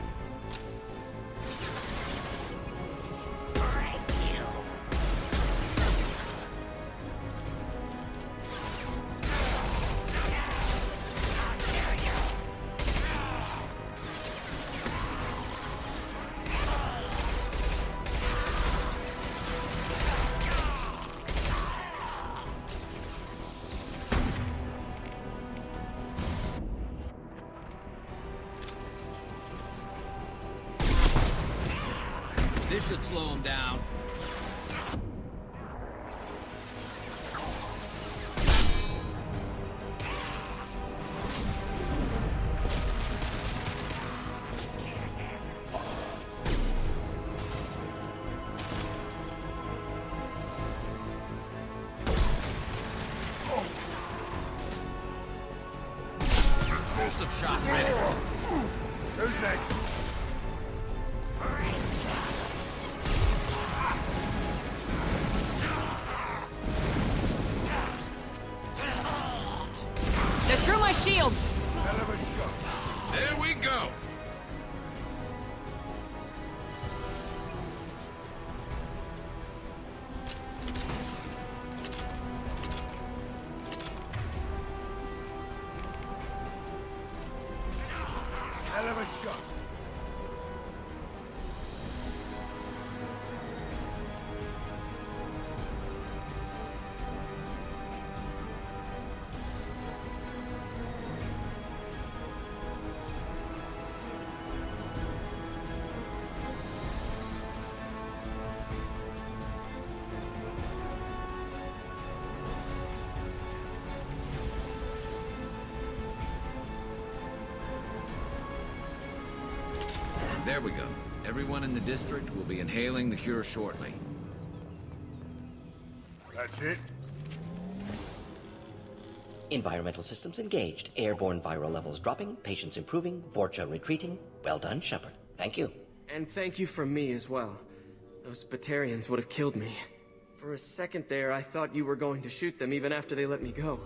This should slow him down. Explosive shot ready. Who's next? They're through my shields! Hell of a shot. There we go. Hell of a shot. There we go. Everyone in the district will be inhaling the cure shortly. That's it? Environmental systems engaged. Airborne viral levels dropping. Patients improving. Vorcha retreating. Well done, Shepard. Thank you. And thank you from me as well. Those Batarians would have killed me. For a second there, I thought you were going to shoot them even after they let me go.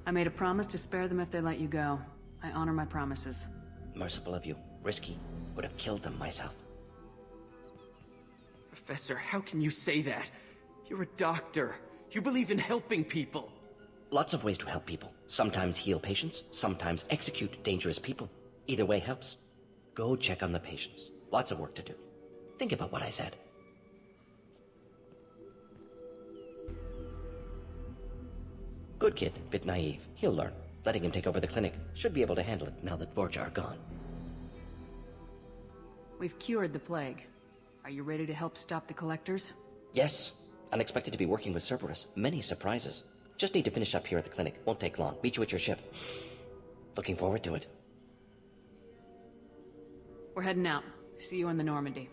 I made a promise to spare them if they let you go. I honor my promises. Merciful of you. Risky. Would have killed them myself. Professor, how can you say that? You're a doctor. You believe in helping people. Lots of ways to help people. Sometimes heal patients, sometimes execute dangerous people. Either way helps. Go check on the patients. Lots of work to do. Think about what I said. Good kid, bit naive. He'll learn. Letting him take over the clinic should be able to handle it now that Vorcha are gone. We've cured the plague. Are you ready to help stop the collectors? Yes. Unexpected to be working with Cerberus. Many surprises. Just need to finish up here at the clinic. Won't take long. Meet you at your ship. Looking forward to it. We're heading out. See you on the Normandy.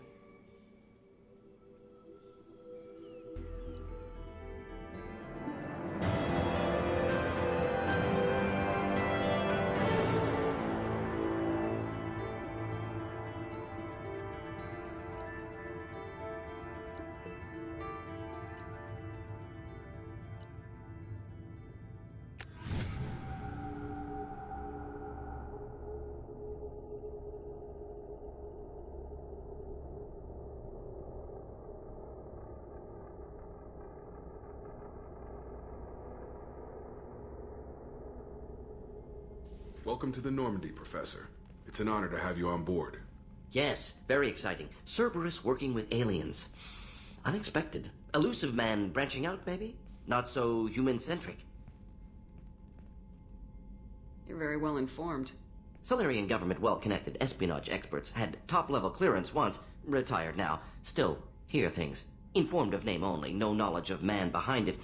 Welcome to the Normandy, Professor. It's an honor to have you on board. Yes, very exciting. Cerberus working with aliens. Unexpected. Elusive man branching out, maybe? Not so human-centric. You're very well informed. Solarian government well-connected espionage experts had top-level clearance once, retired now. Still, hear things. Informed of name only, no knowledge of man behind it.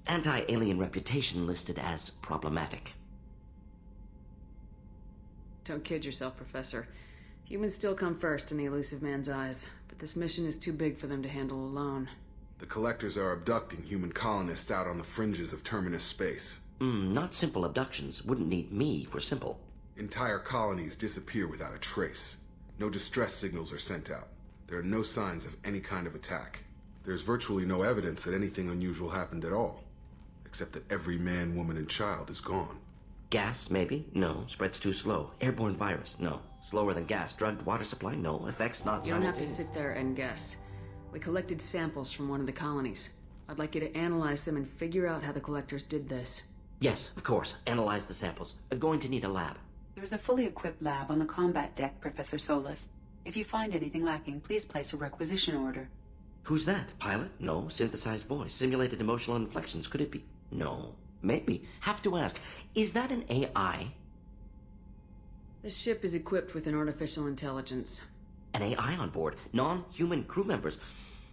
Anti-alien reputation listed as problematic. Don't kid yourself, Professor. Humans still come first in the elusive man's eyes, but this mission is too big for them to handle alone. The Collectors are abducting human colonists out on the fringes of terminus space. Not simple abductions. Wouldn't need me for simple. Entire colonies disappear without a trace. No distress signals are sent out. There are no signs of any kind of attack. There's virtually no evidence that anything unusual happened at all, except that every man, woman, and child is gone. Gas, maybe? No. Spreads too slow. Airborne virus? No. Slower than gas. Drugged water supply? No. Effects not You don't have to simultaneous. sit there and guess. We collected samples from one of the colonies. I'd like you to analyze them and figure out how the collectors did this. Yes, of course. Analyze the samples. Going to need a lab. There's a fully equipped lab on the combat deck, Professor Solis. If you find anything lacking, please place a requisition order. Who's that? Pilot? No. Synthesized voice. Simulated emotional inflections. Could it be? No. Maybe. Have to ask. Is that an AI? This ship is equipped with an artificial intelligence. An AI on board. Non-human crew members.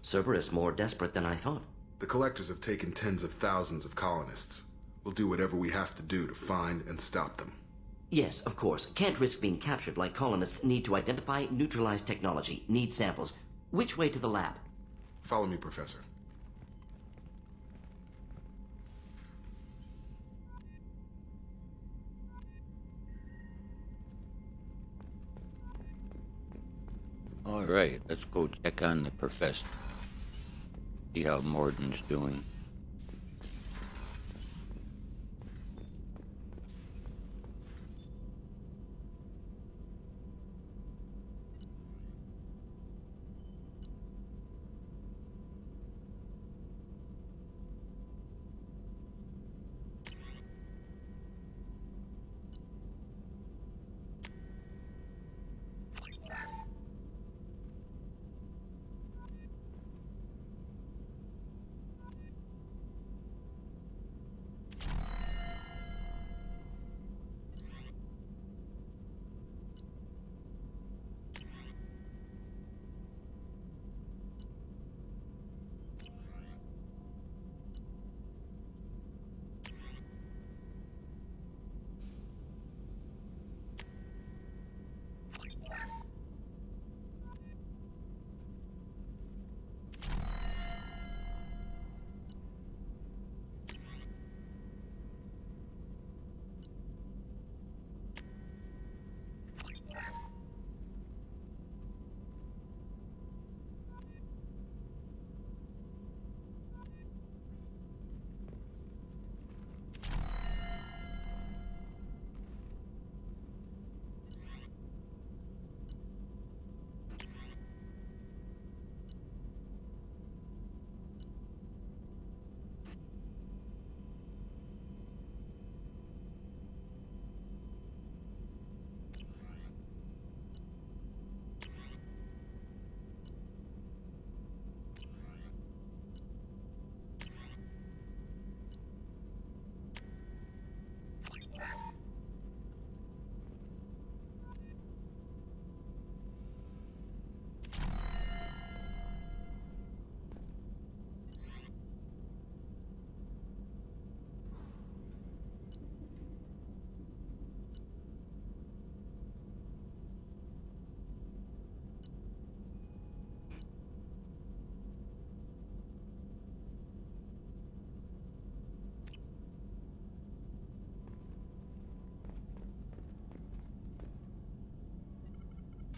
Cerberus more desperate than I thought. The Collectors have taken tens of thousands of colonists. We'll do whatever we have to do to find and stop them. Yes, of course. Can't risk being captured like colonists need to identify, neutralize technology, need samples. Which way to the lab? Follow me, Professor. All right, let's go check on the professor. See how Morden's doing.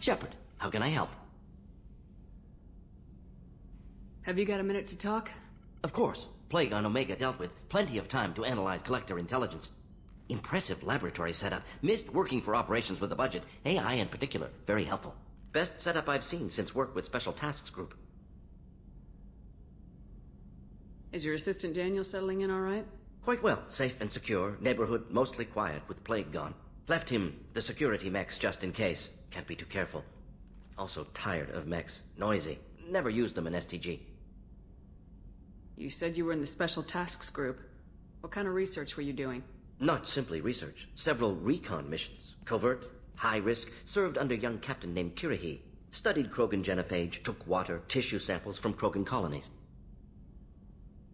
Shepard, how can I help? Have you got a minute to talk? Of course. Plague on Omega dealt with. Plenty of time to analyze Collector intelligence. Impressive laboratory setup. Missed working for operations with a budget. AI in particular. Very helpful. Best setup I've seen since work with Special Tasks Group. Is your assistant Daniel settling in all right? Quite well. Safe and secure. Neighborhood mostly quiet with Plague gone. Left him the security mechs just in case. Can't be too careful. Also tired of mechs. Noisy. Never used them in STG. You said you were in the Special Tasks Group. What kind of research were you doing? Not simply research. Several recon missions. Covert, high risk, served under a young captain named Kirihi. Studied Krogan genophage, took water, tissue samples from Krogan colonies.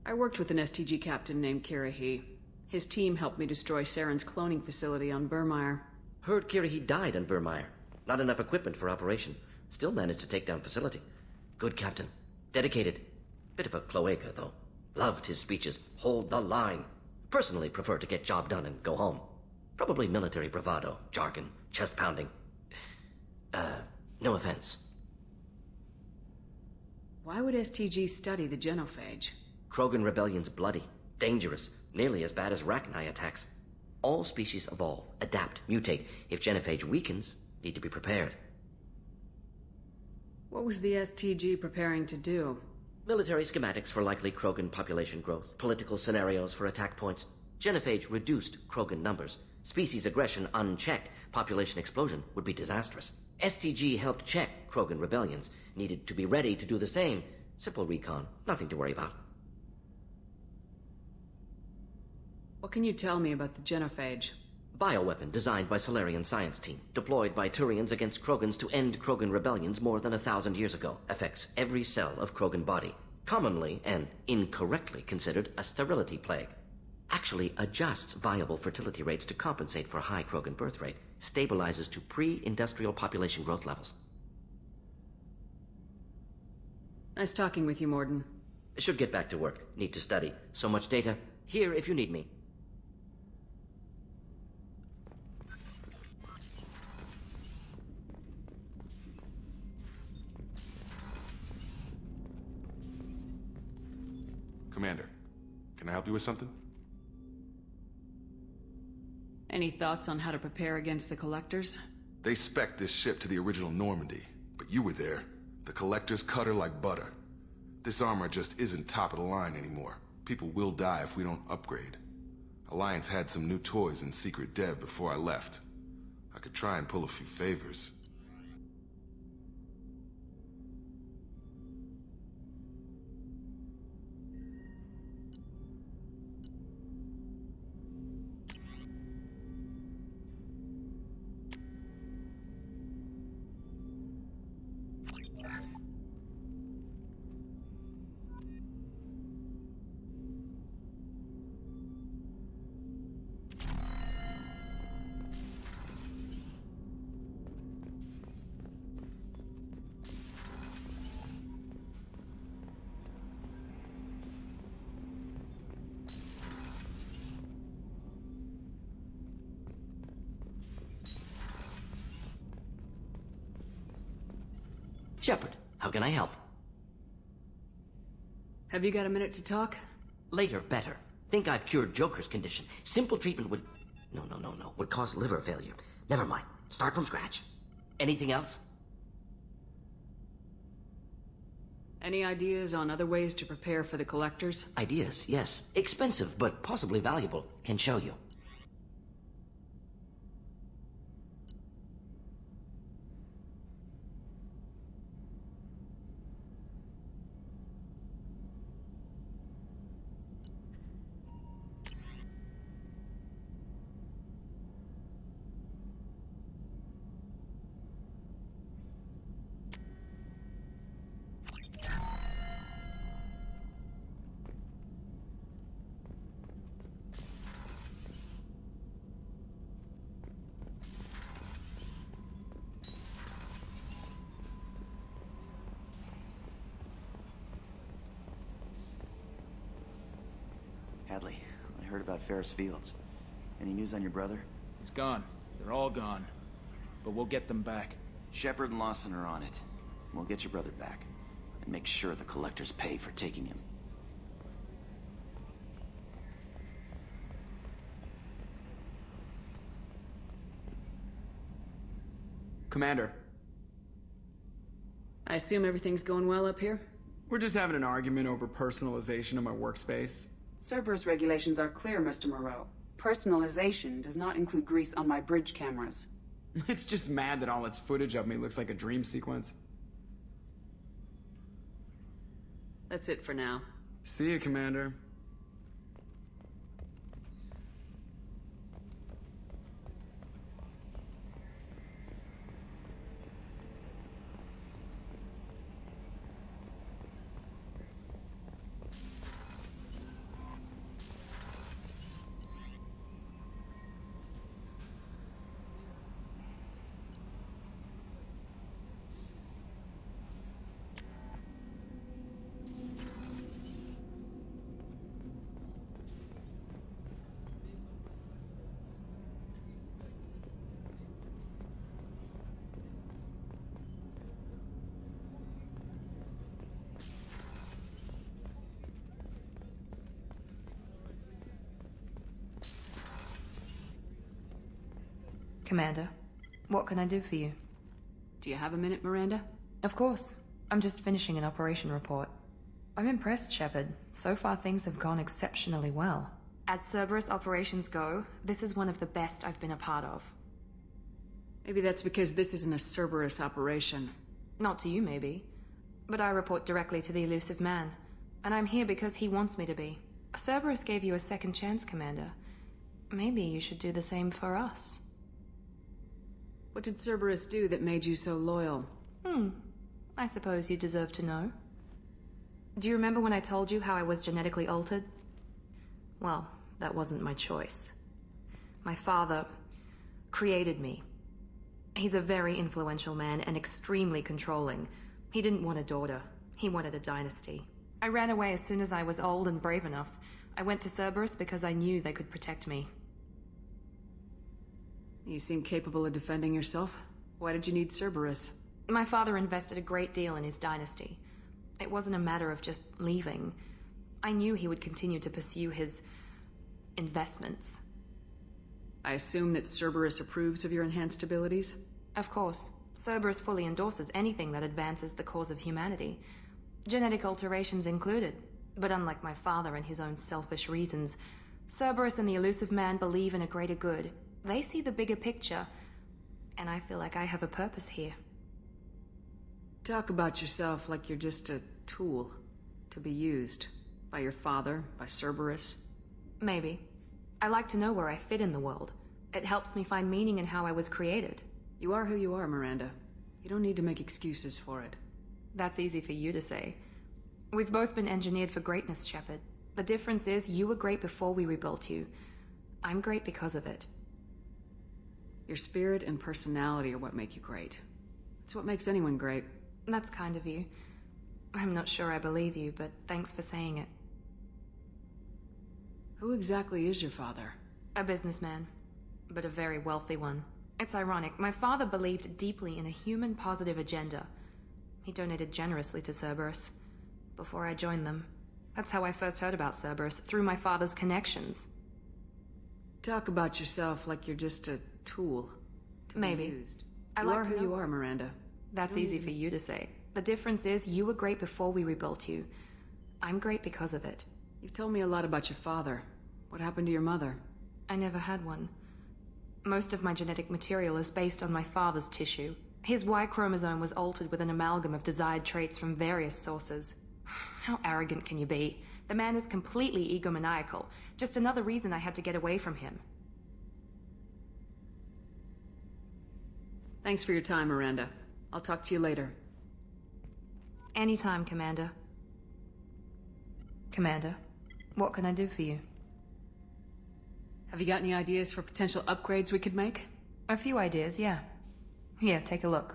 I worked with an STG captain named Kirihi. His team helped me destroy Saren's cloning facility on Burmire. Heard Kirihi died on Burmire. Not enough equipment for operation. Still managed to take down facility. Good captain. Dedicated. Bit of a cloaca, though. Loved his speeches. Hold the line. Personally prefer to get job done and go home. Probably military bravado, jargon, chest pounding. No offense. Why would STG study the genophage? Krogan rebellion's bloody, dangerous, nearly as bad as Rachni attacks. All species evolve, adapt, mutate. If genophage weakens, need to be prepared. What was the STG preparing to do? Military schematics for likely Krogan population growth, political scenarios for attack points. Genophage reduced Krogan numbers. Species aggression unchecked, population explosion would be disastrous. STG helped check Krogan rebellions, needed to be ready to do the same. Simple recon, nothing to worry about. What can you tell me about the genophage? Bioweapon designed by Solarian science team, deployed by Turians against Krogans to end Krogan rebellions more than 1,000 years ago. Affects every cell of Krogan body. Commonly and incorrectly considered a sterility plague. Actually adjusts viable fertility rates to compensate for high Krogan birth rate. Stabilizes to pre-industrial population growth levels. Nice talking with you, Morden. Should get back to work. Need to study. So much data. Here if you need me. Commander, can I help you with something? Any thoughts on how to prepare against the Collectors? They spec'd this ship to the original Normandy, but you were there. The Collectors cut her like butter. This armor just isn't top of the line anymore. People will die if we don't upgrade. Alliance had some new toys in secret dev before I left. I could try and pull a few favors. Shepard, how can I help? Have you got a minute to talk? Later, better. Think I've cured Joker's condition. Simple treatment would... No. Would cause liver failure. Never mind. Start from scratch. Anything else? Any ideas on other ways to prepare for the Collectors? Ideas, yes. Expensive, but possibly valuable. Can show you. Hadley, I heard about Ferris Fields. Any news on your brother? He's gone. They're all gone. But we'll get them back. Shepard and Lawson are on it. We'll get your brother back. And make sure the collectors pay for taking him. Commander. I assume everything's going well up here? We're just having an argument over personalization of my workspace. Cerberus regulations are clear, Mr. Moreau. Personalization does not include grease on my bridge cameras. It's just mad that all its footage of me looks like a dream sequence. That's it for now. See you, Commander. Commander, what can I do for you? Do you have a minute, Miranda? Of course. I'm just finishing an operation report. I'm impressed, Shepard. So far things have gone exceptionally well. As Cerberus operations go, this is one of the best I've been a part of. Maybe that's because this isn't a Cerberus operation. Not to you, maybe. But I report directly to the elusive man. And I'm here because he wants me to be. Cerberus gave you a second chance, Commander. Maybe you should do the same for us. What did Cerberus do that made you so loyal? I suppose you deserve to know. Do you remember when I told you how I was genetically altered? Well, that wasn't my choice. My father created me. He's a very influential man and extremely controlling. He didn't want a daughter. He wanted a dynasty. I ran away as soon as I was old and brave enough. I went to Cerberus because I knew they could protect me. You seem capable of defending yourself. Why did you need Cerberus? My father invested a great deal in his dynasty. It wasn't a matter of just leaving. I knew he would continue to pursue his investments. I assume that Cerberus approves of your enhanced abilities? Of course. Cerberus fully endorses anything that advances the cause of humanity. Genetic alterations included. But unlike my father and his own selfish reasons, Cerberus and the elusive man believe in a greater good. They see the bigger picture, and I feel like I have a purpose here. Talk about yourself like you're just a tool to be used by your father, by Cerberus. Maybe. I like to know where I fit in the world. It helps me find meaning in how I was created. You are who you are, Miranda. You don't need to make excuses for it. That's easy for you to say. We've both been engineered for greatness, Shepard. The difference is you were great before we rebuilt you. I'm great because of it. Your spirit and personality are what make you great. It's what makes anyone great. That's kind of you. I'm not sure I believe you, but thanks for saying it. Who exactly is your father? A businessman, but a very wealthy one. It's ironic. My father believed deeply in a human-positive agenda. He donated generously to Cerberus before I joined them. That's how I first heard about Cerberus, through my father's connections. Talk about yourself like you're just a tool to Maybe. be used. I You like are to who know- you are, Miranda. That's easy for you to say. The difference is you were great before we rebuilt you. I'm great because of it. You've told me a lot about your father. What happened to your mother? I never had one. Most of my genetic material is based on my father's tissue. His Y chromosome was altered with an amalgam of desired traits from various sources. How arrogant can you be? The man is completely egomaniacal. Just another reason I had to get away from him. Thanks for your time, Miranda. I'll talk to you later. Anytime, Commander. Commander, what can I do for you? Have you got any ideas for potential upgrades we could make? A few ideas, yeah. Here, take a look.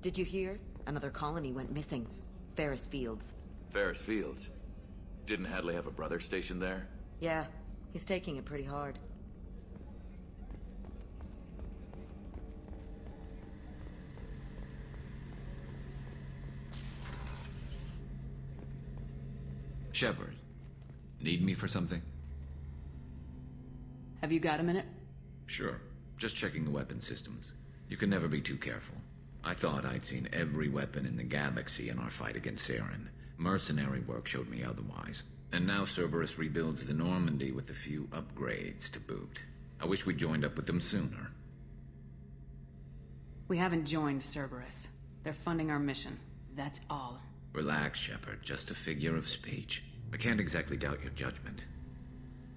Did you hear? Another colony went missing. Ferris Fields. Ferris Fields? Didn't Hadley have a brother stationed there? Yeah, he's taking it pretty hard. Shepard, need me for something? Have you got a minute? Sure. Just checking the weapon systems. You can never be too careful. I thought I'd seen every weapon in the galaxy in our fight against Saren. Mercenary work showed me otherwise. And now Cerberus rebuilds the Normandy with a few upgrades to boot. I wish we'd joined up with them sooner. We haven't joined Cerberus. They're funding our mission. That's all. Relax, Shepard. Just a figure of speech. I can't exactly doubt your judgment.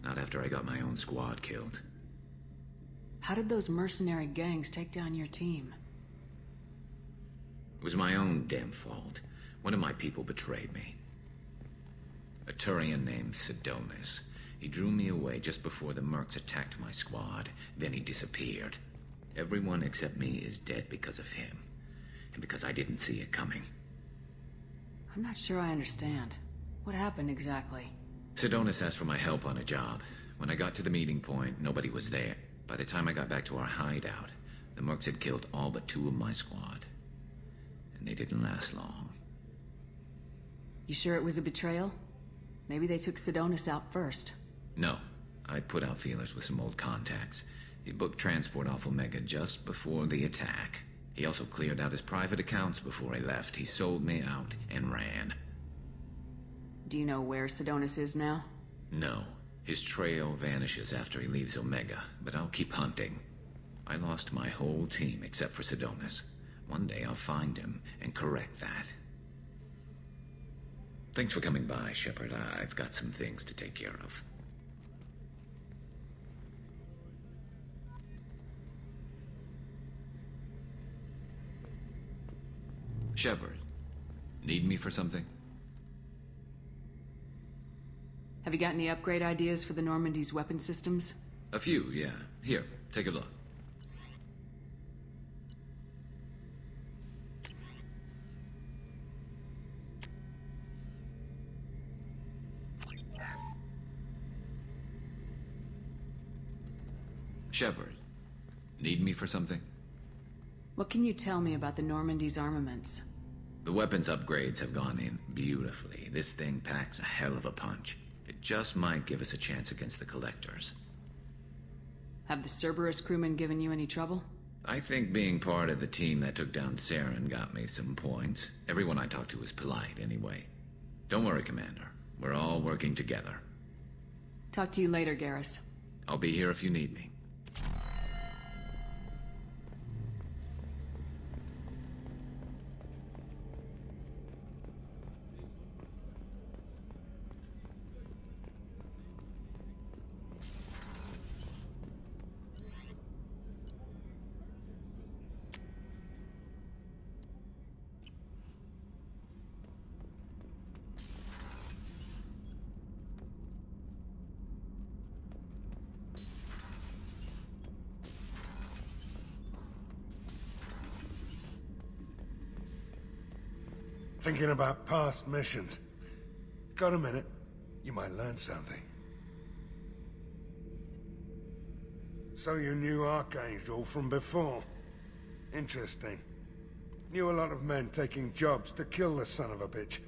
Not after I got my own squad killed. How did those mercenary gangs take down your team? It was my own damn fault. One of my people betrayed me. A Turian named Sidonis. He drew me away just before the mercs attacked my squad. Then he disappeared. Everyone except me is dead because of him. And because I didn't see it coming. I'm not sure I understand. What happened exactly? Sidonis asked for my help on a job. When I got to the meeting point, nobody was there. By the time I got back to our hideout, the mercs had killed all but 2 of my squad. And they didn't last long. You sure it was a betrayal? Maybe they took Sidonis out first. No. I'd put out feelers with some old contacts. He booked transport off Omega just before the attack. He also cleared out his private accounts before he left. He sold me out and ran. Do you know where Sidonis is now? No. His trail vanishes after he leaves Omega, but I'll keep hunting. I lost my whole team except for Sidonis. One day I'll find him and correct that. Thanks for coming by, Shepard. I've got some things to take care of. Shepard, need me for something? Have you got any upgrade ideas for the Normandy's weapon systems? A few, yeah. Here, take a look. Shepard, need me for something? What can you tell me about the Normandy's armaments? The weapons upgrades have gone in beautifully. This thing packs a hell of a punch. It just might give us a chance against the Collectors. Have the Cerberus crewmen given you any trouble? I think being part of the team that took down Saren got me some points. Everyone I talked to was polite anyway. Don't worry, Commander. We're all working together. Talk to you later, Garrus. I'll be here if you need me. Thinking about past missions. Got a minute? You might learn something. So you knew Archangel from before? Interesting. Knew a lot of men taking jobs to kill the son of a bitch.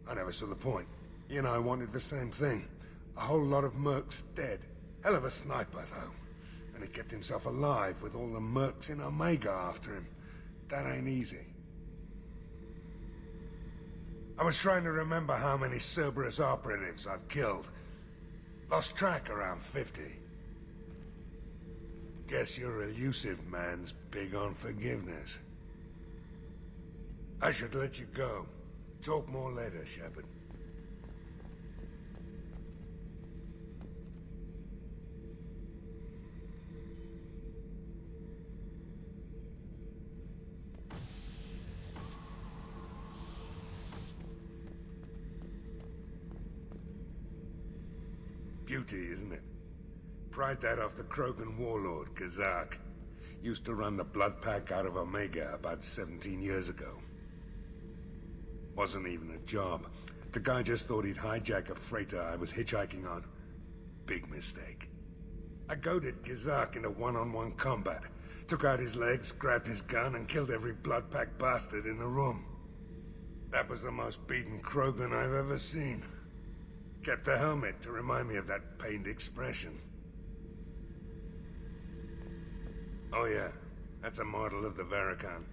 I never saw the point. You and I wanted the same thing. A whole lot of mercs dead. Hell of a sniper, though. And he kept himself alive with all the mercs in Omega after him. That ain't easy. I was trying to remember how many Cerberus operatives I've killed. Lost track around 50. Guess your elusive man's big on forgiveness. I should let you go. Talk more later, Shepard. Beauty, isn't it? Pried that off the Krogan warlord, Kazak. used to run the blood pack out of Omega about 17 years ago. Wasn't even a job. The guy just thought he'd hijack a freighter I was hitchhiking on. Big mistake. I goaded Gazak into one-on-one combat. Took out his legs, grabbed his gun, and killed every blood pack bastard in the room. That was the most beaten Coogan I've ever seen. Kept a helmet to remind me of that pained expression. Oh yeah, that's a model of the Veracon.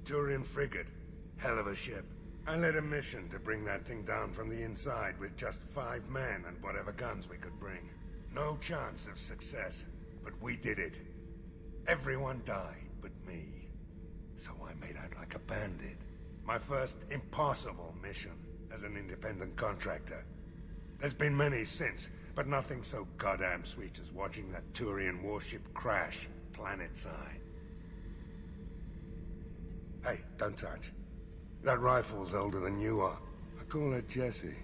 Turian frigate. Hell of a ship. I led a mission to bring that thing down from the inside with just 5 men and whatever guns we could bring. No chance of success, but we did it. Everyone died but me. So I made out like a bandit. My first impossible mission as an independent contractor. There's been many since, but nothing so goddamn sweet as watching that Turian warship crash planet-side. Hey, don't touch. That rifle's older than you are. I call her Jessie.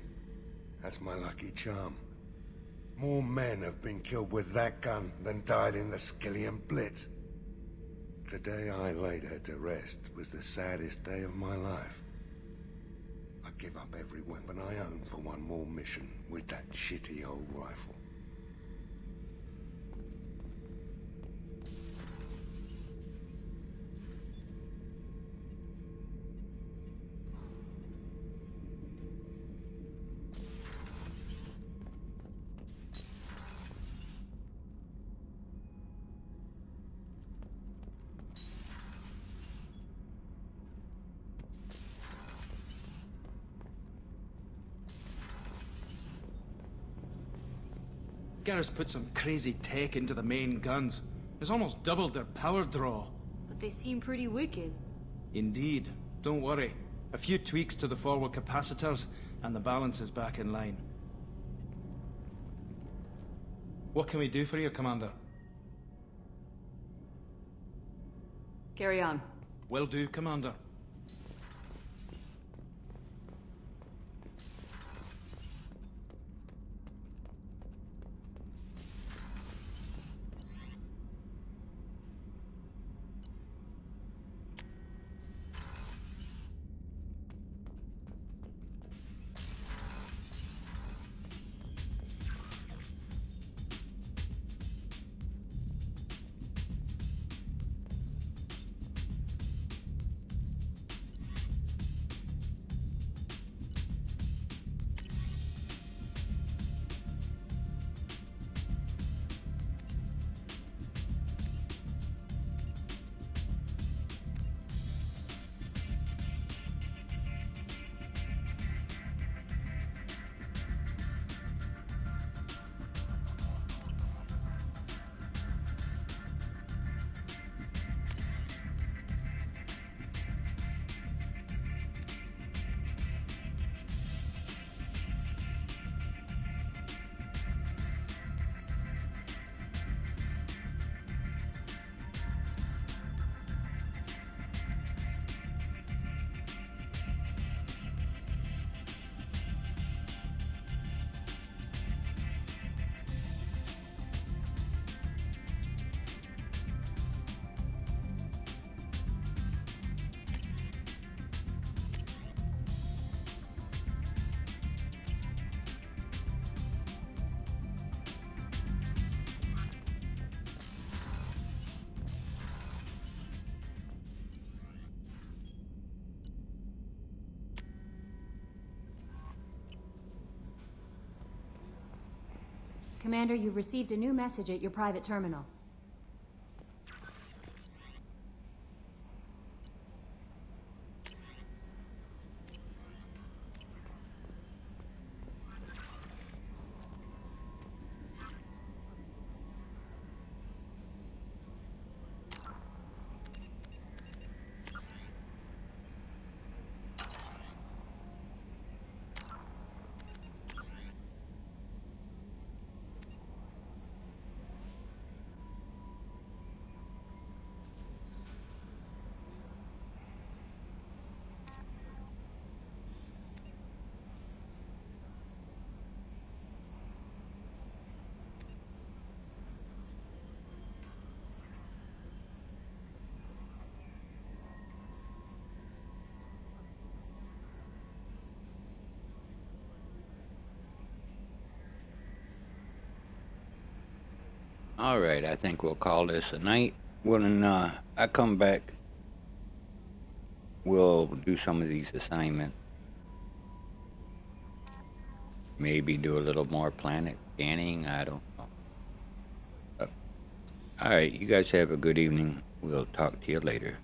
That's my lucky charm. More men have been killed with that gun than died in the Skillian Blitz. The day I laid her to rest was the saddest day of my life. I give up every weapon I own for one more mission with that shitty old rifle. Garrus put some crazy tech into the main guns. It's almost doubled their power draw. But they seem pretty wicked. Indeed. Don't worry. A few tweaks to the forward capacitors, and the balance is back in line. What can we do for you, Commander? Carry on. Will do, Commander. Commander, you've received a new message at your private terminal. Alright, I think we'll call this a night. When I come back, we'll do some of these assignments. Maybe do a little more planet scanning, I don't know. Alright, you guys have a good evening. We'll talk to you later.